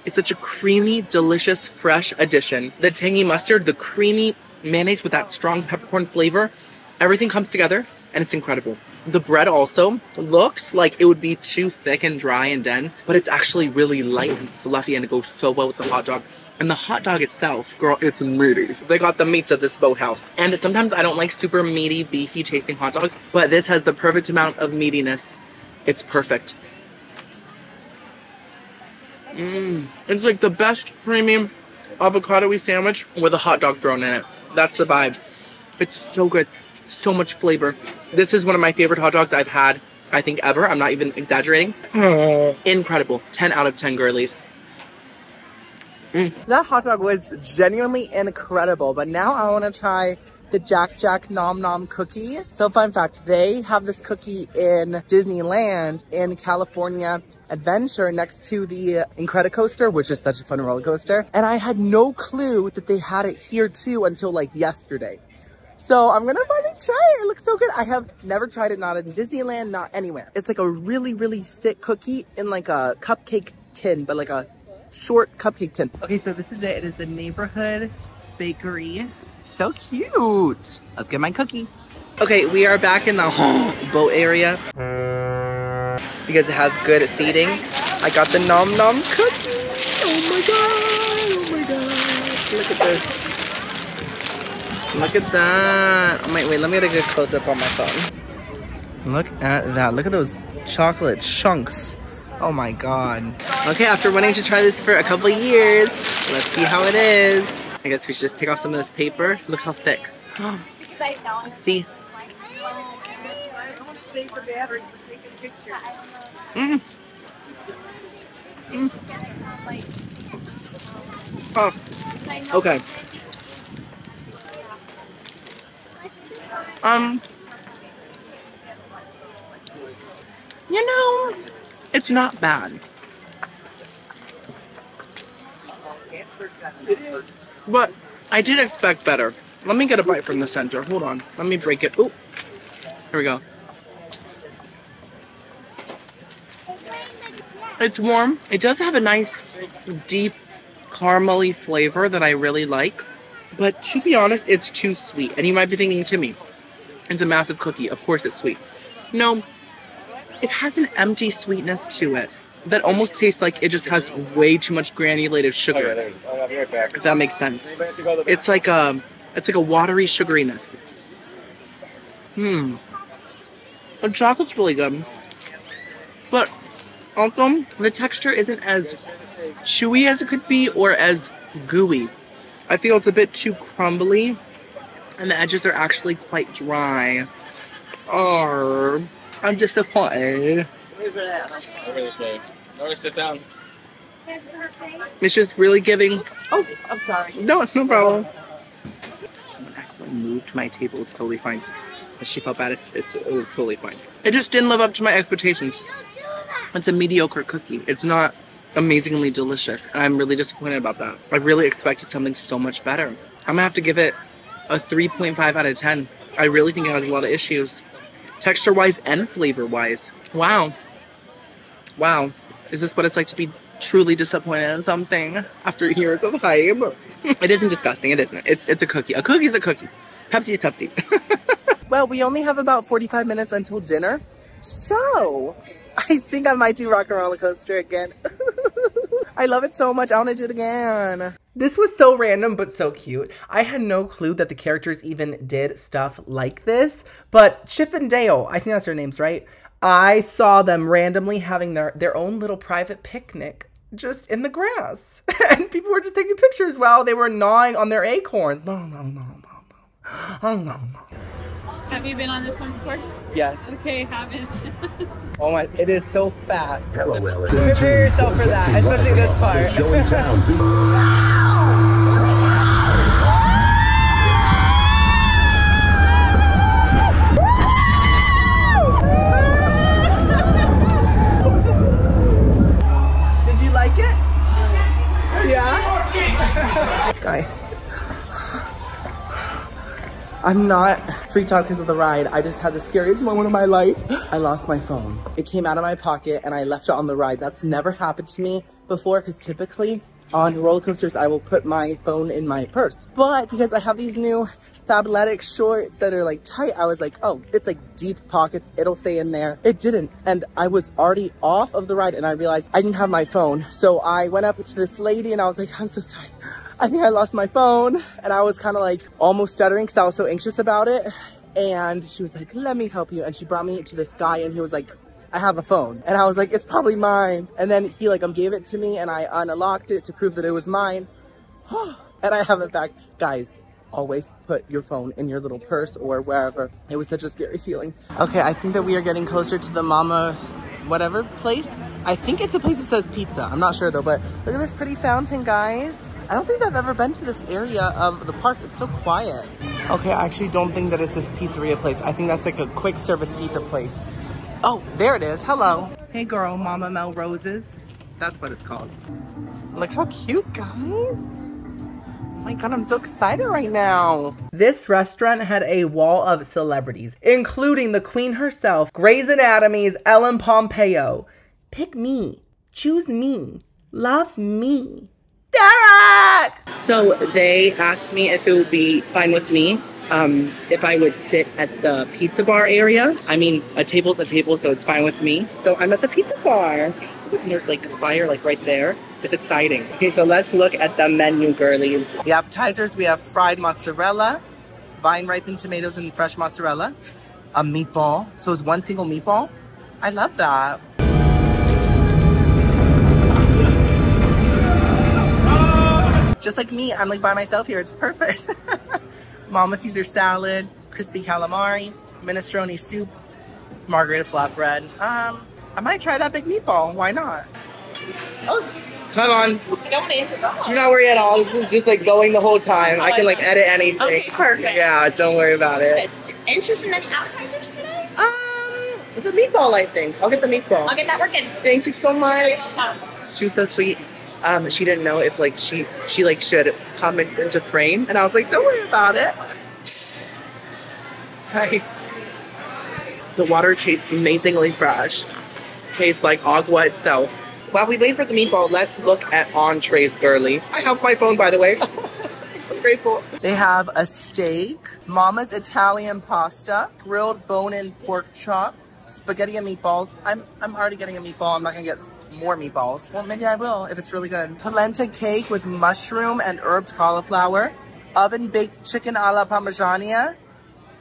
is such a creamy, delicious, fresh addition. The tangy mustard, the creamy mayonnaise with that strong peppercorn flavor, everything comes together and it's incredible. The bread also looks like it would be too thick and dry and dense, but it's actually really light and fluffy, and it goes so well with the hot dog. And the hot dog itself, girl, it's meaty. They got the meats of this boathouse. And sometimes I don't like super meaty, beefy tasting hot dogs, but this has the perfect amount of meatiness. It's perfect. It's like the best creamy avocado-y sandwich with a hot dog thrown in it. That's the vibe. It's so good. So much flavor. This is one of my favorite hot dogs I've had, I think, ever. I'm not even exaggerating. Incredible. 10 out of 10 girlies. That hot dog was genuinely incredible, but now I want to try the Jack Jack Nom Nom cookie. So fun fact, they have this cookie in Disneyland in California Adventure next to the Incredicoaster, which is such a fun roller coaster. And I had no clue that they had it here too until like yesterday. So I'm gonna finally try it. It looks so good. I have never tried it, not in Disneyland, not anywhere. It's like a really, really thick cookie in like a cupcake tin, but like a short cupcake tin. Okay, so this is it. It is the Neighborhood Bakery. So cute. Let's get my cookie. Okay, we are back in the boat area because it has good seating. I got the Nom Nom cookie. Oh my God. Oh my God. Look at this. Look at that. Oh my, wait, let me get a good close up on my phone. Look at that. Look at those chocolate chunks Oh my god. Okay, after wanting to try this for a couple years, let's see how it is. I guess we should just take off some of this paper. Look how thick. Let's see. Mm. Mm. Oh, okay. You know, it's not bad. But I did expect better. Let me get a bite from the center. Hold on. Let me break it. Ooh. Here we go. It's warm. It does have a nice, deep, caramely flavor that I really like. But to be honest, it's too sweet. And you might be thinking, Timmy, it's a massive cookie. Of course it's sweet. No, it has an empty sweetness to it that almost tastes like it just has way too much granulated sugar. If that makes sense. It's like a watery sugariness. The chocolate's really good. But also, the texture isn't as chewy as it could be or as gooey. I feel it's a bit too crumbly, and the edges are actually quite dry. Oh, I'm disappointed. Over this way. Alright, sit down. It's just really giving. Oh, I'm sorry. no, it's no problem. Someone accidentally moved my table. It's totally fine. If she felt bad, it was totally fine. It just didn't live up to my expectations. It's a mediocre cookie. It's not amazingly delicious. I'm really disappointed about that. I really expected something so much better. I'm gonna have to give it a 3.5 out of 10. I really think it has a lot of issues. Texture-wise and flavor-wise. Wow. Wow. Is this what it's like to be truly disappointed in something after years of hype? It isn't disgusting. It isn't. It's a cookie. A cookie's a cookie. Pepsi's Pepsi. Well, we only have about 45 minutes until dinner. So, I think I might do Rock and Roller Coaster again. I love it so much. I want to do it again. This was so random, but so cute. I had no clue that the characters even did stuff like this. But Chip and Dale, I think that's their names, right? I saw them randomly having their own little private picnic just in the grass. And people were just taking pictures while they were gnawing on their acorns. No. Oh, no. Have you been on this one before? Yes. Okay, haven't. Oh my, it is so fast. Hello, LA. Prepare yourself for that, especially this part. Showing town. Did you like it? Yeah? Guys, I'm not freaked out because of the ride. I just had the scariest moment of my life. I lost my phone. It came out of my pocket and I left it on the ride. That's never happened to me before because typically on roller coasters, I will put my phone in my purse. But because I have these new Fabletic shorts that are like tight, I was like, oh, it's like deep pockets. It'll stay in there. It didn't. And I was already off of the ride and I realized I didn't have my phone. So I went up to this lady and I was like, I'm so sorry. I think I lost my phone. And I was kind of like almost stuttering because I was so anxious about it. And she was like, let me help you. And she brought me to this guy and he was like, I have a phone. And I was like, it's probably mine. And then he like gave it to me and I unlocked it to prove that it was mine. And I have it back. Guys, always put your phone in your little purse or wherever. It was such a scary feeling. Okay, I think that we are getting closer to the Mama whatever place. I think it's a place that says pizza. I'm not sure though, but look at this pretty fountain, guys. I don't think I've ever been to this area of the park. It's so quiet. Okay, I actually don't think that it's this pizzeria place. I think that's like a quick service pizza place. Oh, there it is. Hello. Hey girl, Mama Melrose's. That's what it's called. Look how cute, guys. Oh my God, I'm so excited right now. This restaurant had a wall of celebrities, including the queen herself, Grey's Anatomy's Ellen Pompeo. Pick me, choose me, love me. Derek! So they asked me if it would be fine with me if I would sit at the pizza bar area. I mean, a table's a table, so it's fine with me. So I'm at the pizza bar. And there's like a fire like right there. It's exciting. Okay, so let's look at the menu, girlies. The appetizers, we have fried mozzarella, vine-ripened tomatoes and fresh mozzarella, a meatball. So it's one single meatball. I love that. like me. I'm like by myself here. It's perfect. Mama Caesar salad, crispy calamari, minestrone soup, margarita flatbread. I might try that big meatball. Why not? Oh, Come on. I don't want to interrupt. Do not worry at all. This is just like going the whole time. I can like edit anything. Okay, perfect. Yeah, don't worry about it. Interested in any appetizers today? The meatball, I think. I'll get the meatball. I'll get that working. Thank you so much. She was so sweet. She didn't know if like she like should come into frame, and I was like, don't worry about it. Hi. The water tastes amazingly fresh. Tastes like agua itself. While we wait for the meatball, let's look at entrees, girly. I have my phone, by the way. I'm so grateful. They have a steak, Mama's Italian pasta, grilled bone-in pork chop, spaghetti and meatballs. I'm already getting a meatball. I'm not gonna get more meatballs. Well, maybe I will if it's really good. Polenta cake with mushroom and herbed cauliflower, oven-baked chicken alla parmigiana,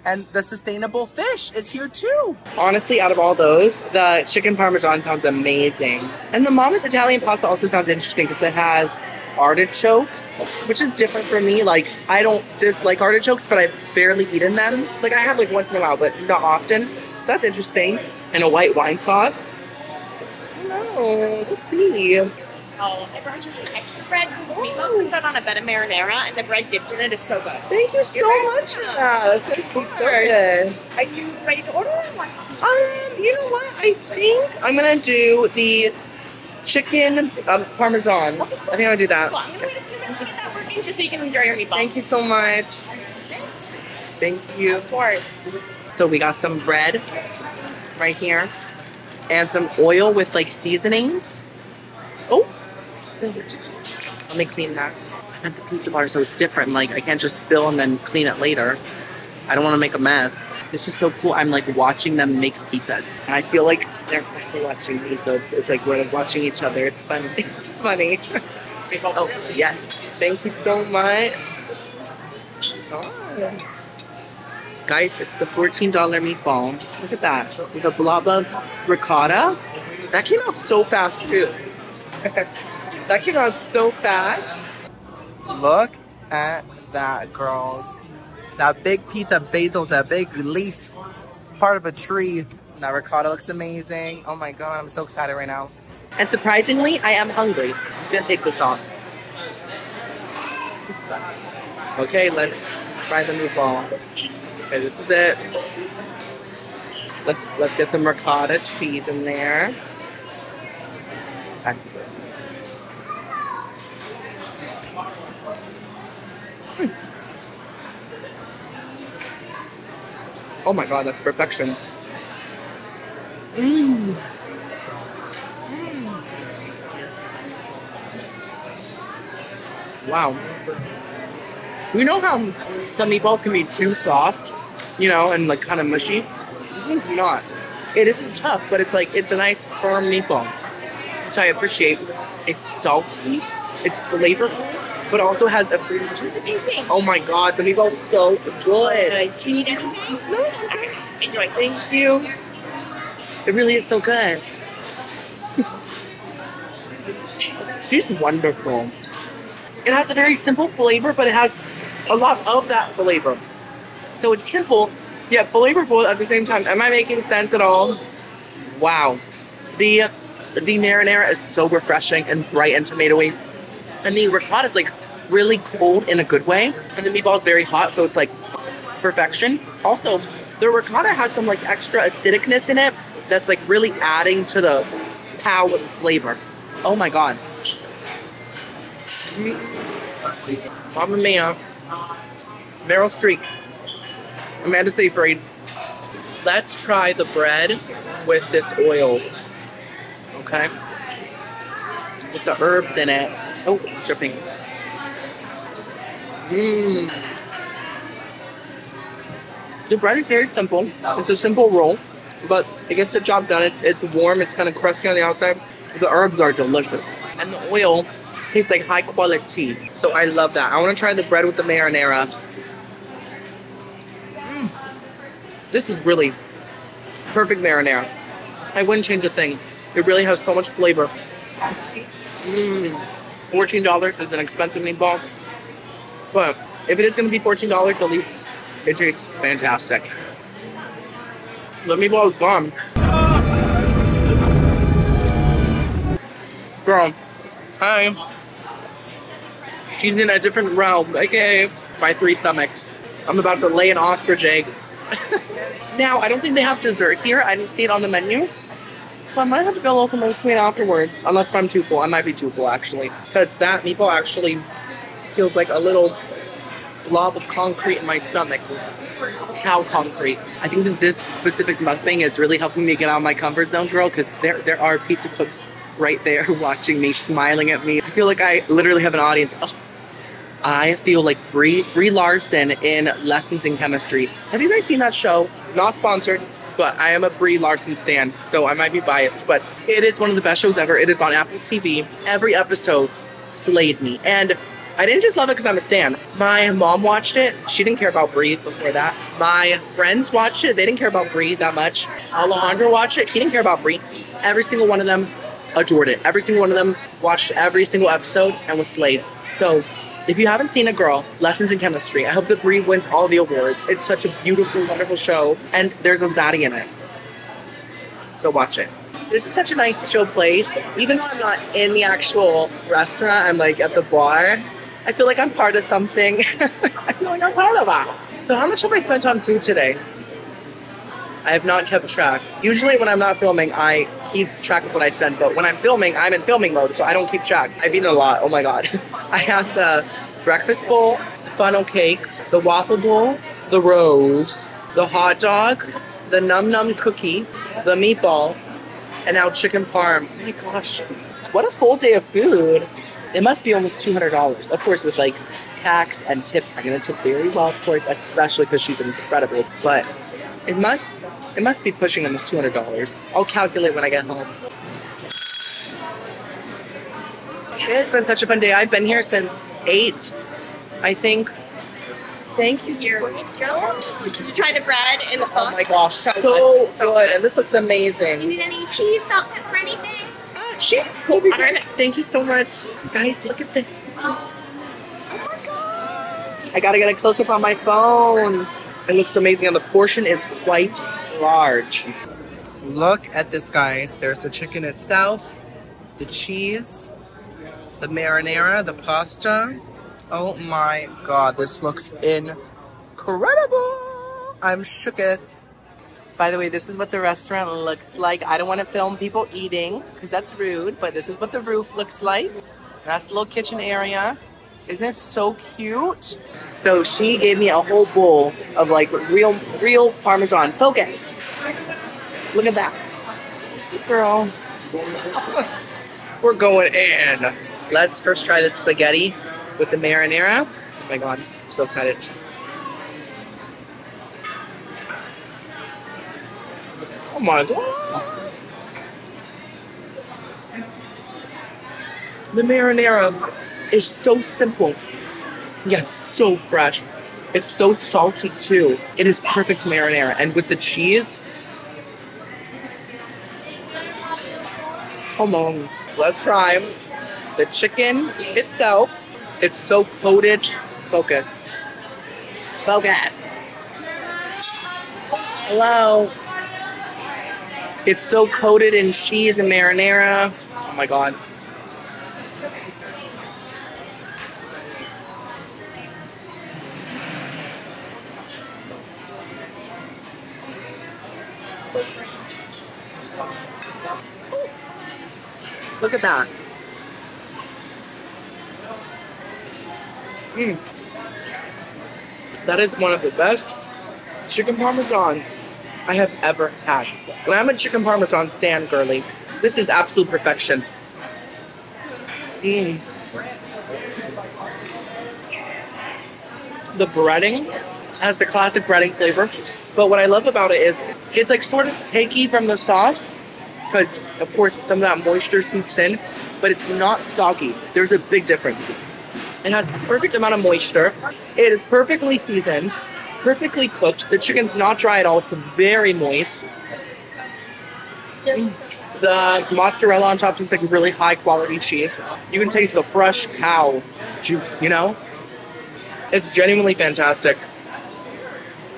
and the sustainable fish is here too. Honestly, out of all those, the chicken parmesan sounds amazing. And the Mama's Italian pasta also sounds interesting because it has artichokes, which is different for me. Like, I don't dislike artichokes, but I've barely eaten them. Like, I have like once in a while, but not often. So that's interesting. And a white wine sauce. I don't know, we'll see. Oh, I brought just an extra bread because the meatball comes out on a bed of marinara and the bread dipped in it is so good. Thank you so much for that. That's going to be so good. Are you ready to order or want to some time? You know what? I think I'm going to do the chicken parmesan. I think I'm going to do that. Well, I'm going to wait a few minutes to get that working just so you can enjoy your meatball. Thank you so much. This? Thank you. Of course. So we got some bread right here and some oil with like seasonings. Oh, I spilled it. Let me clean that. I'm at the pizza bar, so it's different. Like, I can't just spill and then clean it later. I don't want to make a mess. This is so cool. I'm like watching them make pizzas, and I feel like they're also watching me. So it's like we're like watching each other. It's fun. It's funny. Oh yes, thank you so much. Oh. Guys, it's the $14 meatball. Look at that. With a blob of ricotta. That came out so fast too. That came out so fast. Look at that, girls. That big piece of basil, that big leaf. It's part of a tree. And that ricotta looks amazing. Oh my God, I'm so excited right now. And surprisingly, I am hungry. I'm just gonna take this off. Okay, let's try the meatball. Okay, this is it. Let's get some ricotta cheese in there. Okay. Oh my God, that's perfection. Wow. You know how some meatballs can be too soft, you know, and like kind of mushy? This one's not. It isn't tough, but it's like, it's a nice firm meatball, which I appreciate. It's salty, it's flavorful, but also has a fruity juice. Oh my God, the meatball's so good. Do you need anything? No. Alright, enjoy. Thank you. It really is so good. She's wonderful. It has a very simple flavor, but it has a lot of that flavor. So it's simple, yet flavorful at the same time. Am I making sense at all? Wow. The marinara is so refreshing and bright and tomatoey. And the ricotta is like really cold in a good way. And the meatball is very hot, so it's like perfection. Also, the ricotta has some like extra acidicness in it that's like really adding to the pow of the flavor. Oh my God. Mamma mia. Meryl Streep. Amanda Seyfried. Let's try the bread with this oil. Okay? With the herbs in it. Oh, dripping. The bread is very simple. It's a simple roll, but it gets the job done. It's warm. It's kind of crusty on the outside. The herbs are delicious. And the oil tastes like high quality. So I love that. I want to try the bread with the marinara. This is really perfect marinara. I wouldn't change a thing. It really has so much flavor. $14 is an expensive meatball, But if it is going to be $14, at least it tastes fantastic. The meatball is gone. Girl, hi. She's in a different realm, aka my 3 stomachs. I'm about to lay an ostrich egg. Now, I don't think they have dessert here. I didn't see it on the menu. So I might have to go a little something sweet afterwards. Unless if I'm too full. I might be too full, actually. Because that meatball actually feels like a little blob of concrete in my stomach. Cow concrete. I think that this specific mukbang is really helping me get out of my comfort zone, girl. Because there are pizza cooks right there watching me, smiling at me. I feel like I literally have an audience. Oh. I feel like Brie Larson in Lessons in Chemistry. Have you guys seen that show? Not sponsored, but I am a Brie Larson stan, so I might be biased, but it is one of the best shows ever. It is on Apple TV. Every episode slayed me. And I didn't just love it because I'm a stan. My mom watched it. She didn't care about Brie before that. My friends watched it. They didn't care about Brie that much. Alejandro watched it. He didn't care about Brie. Every single one of them adored it. Every single one of them watched every single episode and was slayed. So if you haven't seen a girl, Lessons in Chemistry, I hope that Brie wins all the awards. It's such a beautiful, wonderful show, and there's a zaddy in it. So watch it. This is such a nice, chill place. Even though I'm not in the actual restaurant, I'm like at the bar. I feel like I'm part of something. I feel like I'm part of us. So how much have I spent on food today? I have not kept track. Usually when I'm not filming, I keep track of what I spend, but when I'm filming, I'm in filming mode, so I don't keep track. I've eaten a lot, oh my god. I had the breakfast bowl, funnel cake, the waffle bowl, the rose, the hot dog, the num num cookie, the meatball, and now chicken parm. Oh my gosh, what a full day of food. It must be almost $200. Of course, with like tax and tip. I'm gonna tip very well, of course, especially because she's incredible, but it must be pushing almost $200. I'll calculate when I get home. It has been such a fun day. I've been here since 8, I think. Thank you. Here we go. Did you try the bread and the sauce? Oh my gosh, so good. And this looks amazing. Do you need any cheese, salt, pepper, anything? Cheese. Will be great. Thank you so much. Guys, look at this. Oh my god. I gotta get a close-up on my phone. It looks amazing, and the portion is quite large. Look at this, guys. There's the chicken itself, the cheese, the marinara, the pasta. Oh my god, this looks incredible. I'm shooketh. By the way, this is what the restaurant looks like. I don't want to film people eating, because that's rude, but this is what the roof looks like. That's the little kitchen area. Isn't it so cute? So she gave me a whole bowl of like real Parmesan. Focus. Look at that. Girl. We're going in. Let's first try the spaghetti with the marinara. Oh my god, I'm so excited. Oh my god. The marinara is so simple, yet so fresh. It's so salty too. It is perfect marinara. And with the cheese, come on, let's try the chicken itself. It's so coated. Focus. Focus. Hello. It's so coated in cheese and marinara. Oh my god. Look at that. That is one of the best chicken parmesans I have ever had. And I'm a chicken parmesan stan, girly. This is absolute perfection. The breading has the classic breading flavor, but what I love about it is it's like sort of cakey from the sauce, because of course some of that moisture seeps in, but it's not soggy. There's a big difference. It has the perfect amount of moisture. It is perfectly seasoned, perfectly cooked. The chicken's not dry at all. It's very moist. The mozzarella on top is like really high quality cheese. You can taste the fresh cow juice, you know? It's genuinely fantastic.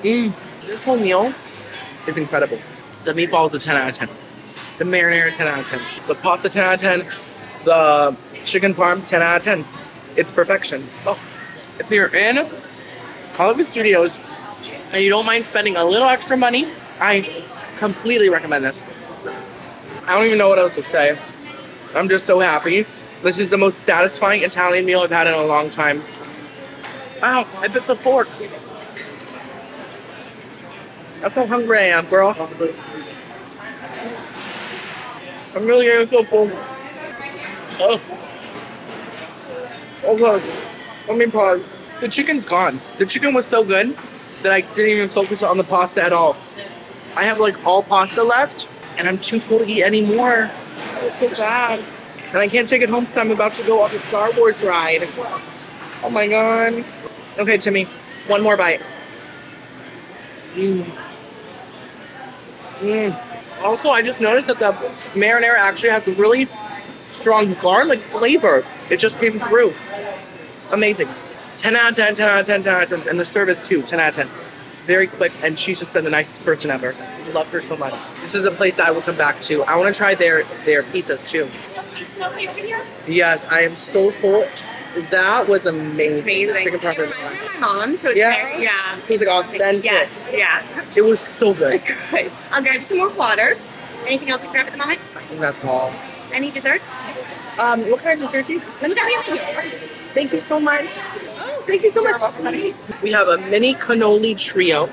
This whole meal is incredible. The meatballs a 10 out of 10. The marinara 10 out of 10. The pasta 10 out of 10. The chicken parm 10 out of 10. It's perfection. Oh, if you're in Hollywood Studios and you don't mind spending a little extra money, I completely recommend this. I don't even know what else to say. I'm just so happy. This is the most satisfying Italian meal I've had in a long time. Ow, I bit the fork. That's how hungry I am, girl. I'm really getting so full. Oh. Okay, let me pause. The chicken's gone. The chicken was so good that I didn't even focus on the pasta at all. I have like all pasta left, and I'm too full to eat anymore. It's so bad. And I can't take it home because I'm about to go on the Star Wars ride. Oh my god. Okay, Timmy, one more bite. Also, I just noticed that the marinara actually has a really strong garlic flavor. It just came through. Amazing. 10 out of 10, 10 out of 10, 10 out of 10. And the service too, 10 out of 10. Very quick, and she's just been the nicest person ever. I love her so much. This is a place that I will come back to. I want to try their pizzas too. Yes, I am so full. That was amazing. Amazing. Chicken parm. It reminds me of my mom, so it's very, It was like authentic. Yes, yeah. It was so good. Good. I'll grab you some more water. Anything else I can grab at the moment? I think that's all. Any dessert? What kind of dessert do you? Let me grab you. Thank you so much. Oh, thank you so much. We have a mini cannoli trio,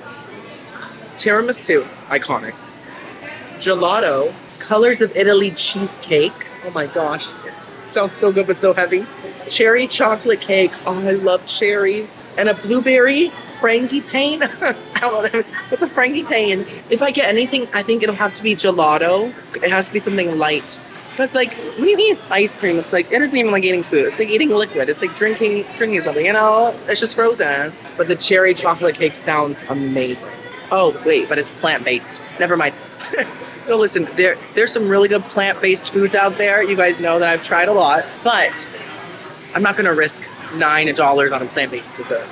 tiramisu, iconic, gelato, colors of Italy cheesecake. Oh my gosh, sounds so good but so heavy. Cherry chocolate cakes. Oh, I love cherries. And a blueberry frangipane. I don't know. What's a frangipane? If I get anything, I think it'll have to be gelato. It has to be something light. Because like when you eat ice cream, it's like it isn't even like eating food. It's like eating liquid. It's like drinking something. You know, it's just frozen. But the cherry chocolate cake sounds amazing. Oh wait, but it's plant-based. Never mind. So listen, there's some really good plant-based foods out there. You guys know that I've tried a lot, but I'm not gonna risk $9 on a plant-based dessert.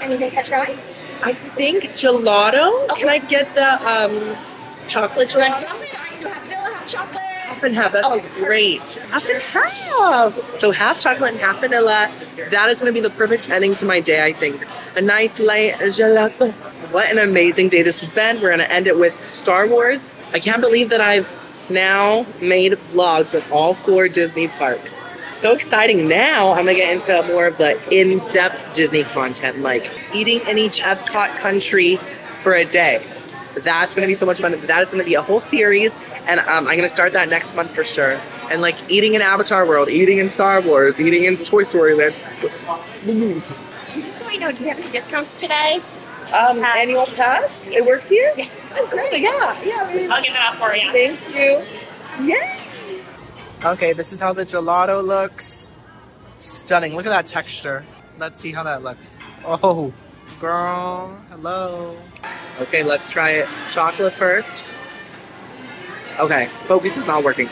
Anything to try? I think gelato. Okay. Can I get the chocolate gelato? Chocolate. Half and half. That sounds great. Half and half. So half chocolate and half vanilla. That is going to be the perfect ending to my day, I think. A nice light gelato. What an amazing day this has been. We're going to end it with Star Wars. I can't believe that I've now made vlogs of all 4 Disney parks. So exciting. Now I'm going to get into more of the in-depth Disney content, like eating in each Epcot country for a day. That's going to be so much fun. That is going to be a whole series, and I'm going to start that next month for sure. And like eating in Avatar World, eating in Star Wars, eating in Toy Story Land. Just so I know, do you have any discounts today? Annual pass? It works here? Yeah. Absolutely, yeah. I'll get that off for you. Thank you. Yay! Okay, this is how the gelato looks. Stunning. Look at that texture. Let's see how that looks. Oh, girl. Hello. Okay, let's try it. Chocolate first. Okay, focus is not working.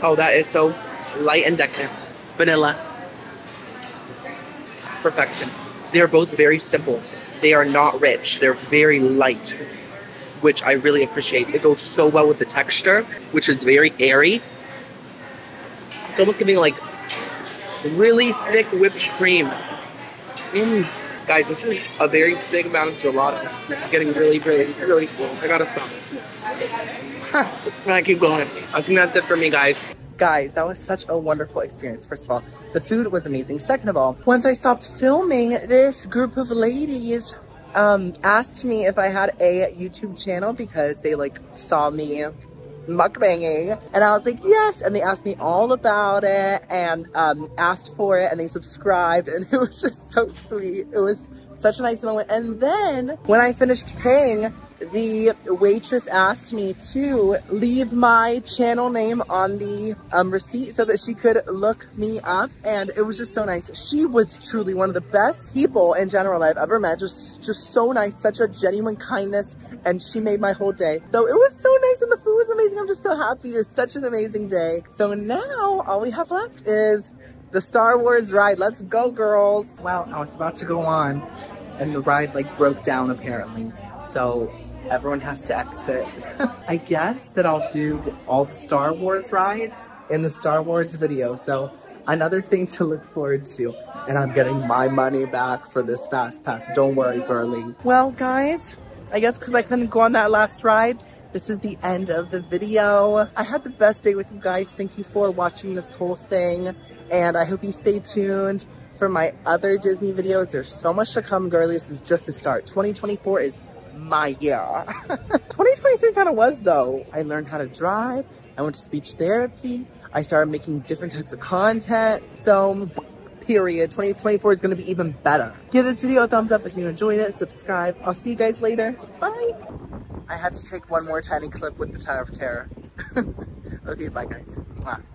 Oh, that is so light and decadent. Vanilla. Perfection. They are both very simple. They are not rich. They're very light, which I really appreciate. It goes so well with the texture, which is very airy. It's almost giving like really thick whipped cream. Guys, this is a very big amount of gelato. I'm getting really, really, really full. I gotta stop. I keep going. I think that's it for me, guys. Guys, that was such a wonderful experience. First of all, the food was amazing. Second of all, once I stopped filming, this group of ladies asked me if I had a YouTube channel because they like saw me mukbanging, and I was like, yes, and they asked me all about it and asked for it, and they subscribed, and it was just so sweet. It was such a nice moment. And then when I finished paying, the waitress asked me to leave my channel name on the receipt so that she could look me up, and it was just so nice. She was truly one of the best people in general I've ever met. Just so nice, such a genuine kindness, and she made my whole day. So it was so nice, and the food was amazing. I'm just so happy. It was such an amazing day. So now all we have left is The Star Wars ride. Let's go, girls. Well, I was about to go on and the ride like broke down apparently. So everyone has to exit. I guess that I'll do all the Star Wars rides in the Star Wars video. So another thing to look forward to. And I'm getting my money back for this fast pass. Don't worry, girlie. Well, guys, I guess because I couldn't go on that last ride, this is the end of the video. I had the best day with you guys. Thank you for watching this whole thing. And I hope you stay tuned for my other Disney videos. There's so much to come, girlie. This is just the start. 2024 is my year. 2023 kind of was, though. I learned how to drive. I went to speech therapy. I started making different types of content. So, period. 2024 is going to be even better. Give this video a thumbs up if you enjoyed it. Subscribe. I'll see you guys later. Bye. I had to take one more tiny clip with the Tower of Terror. Okay, bye guys. Mwah.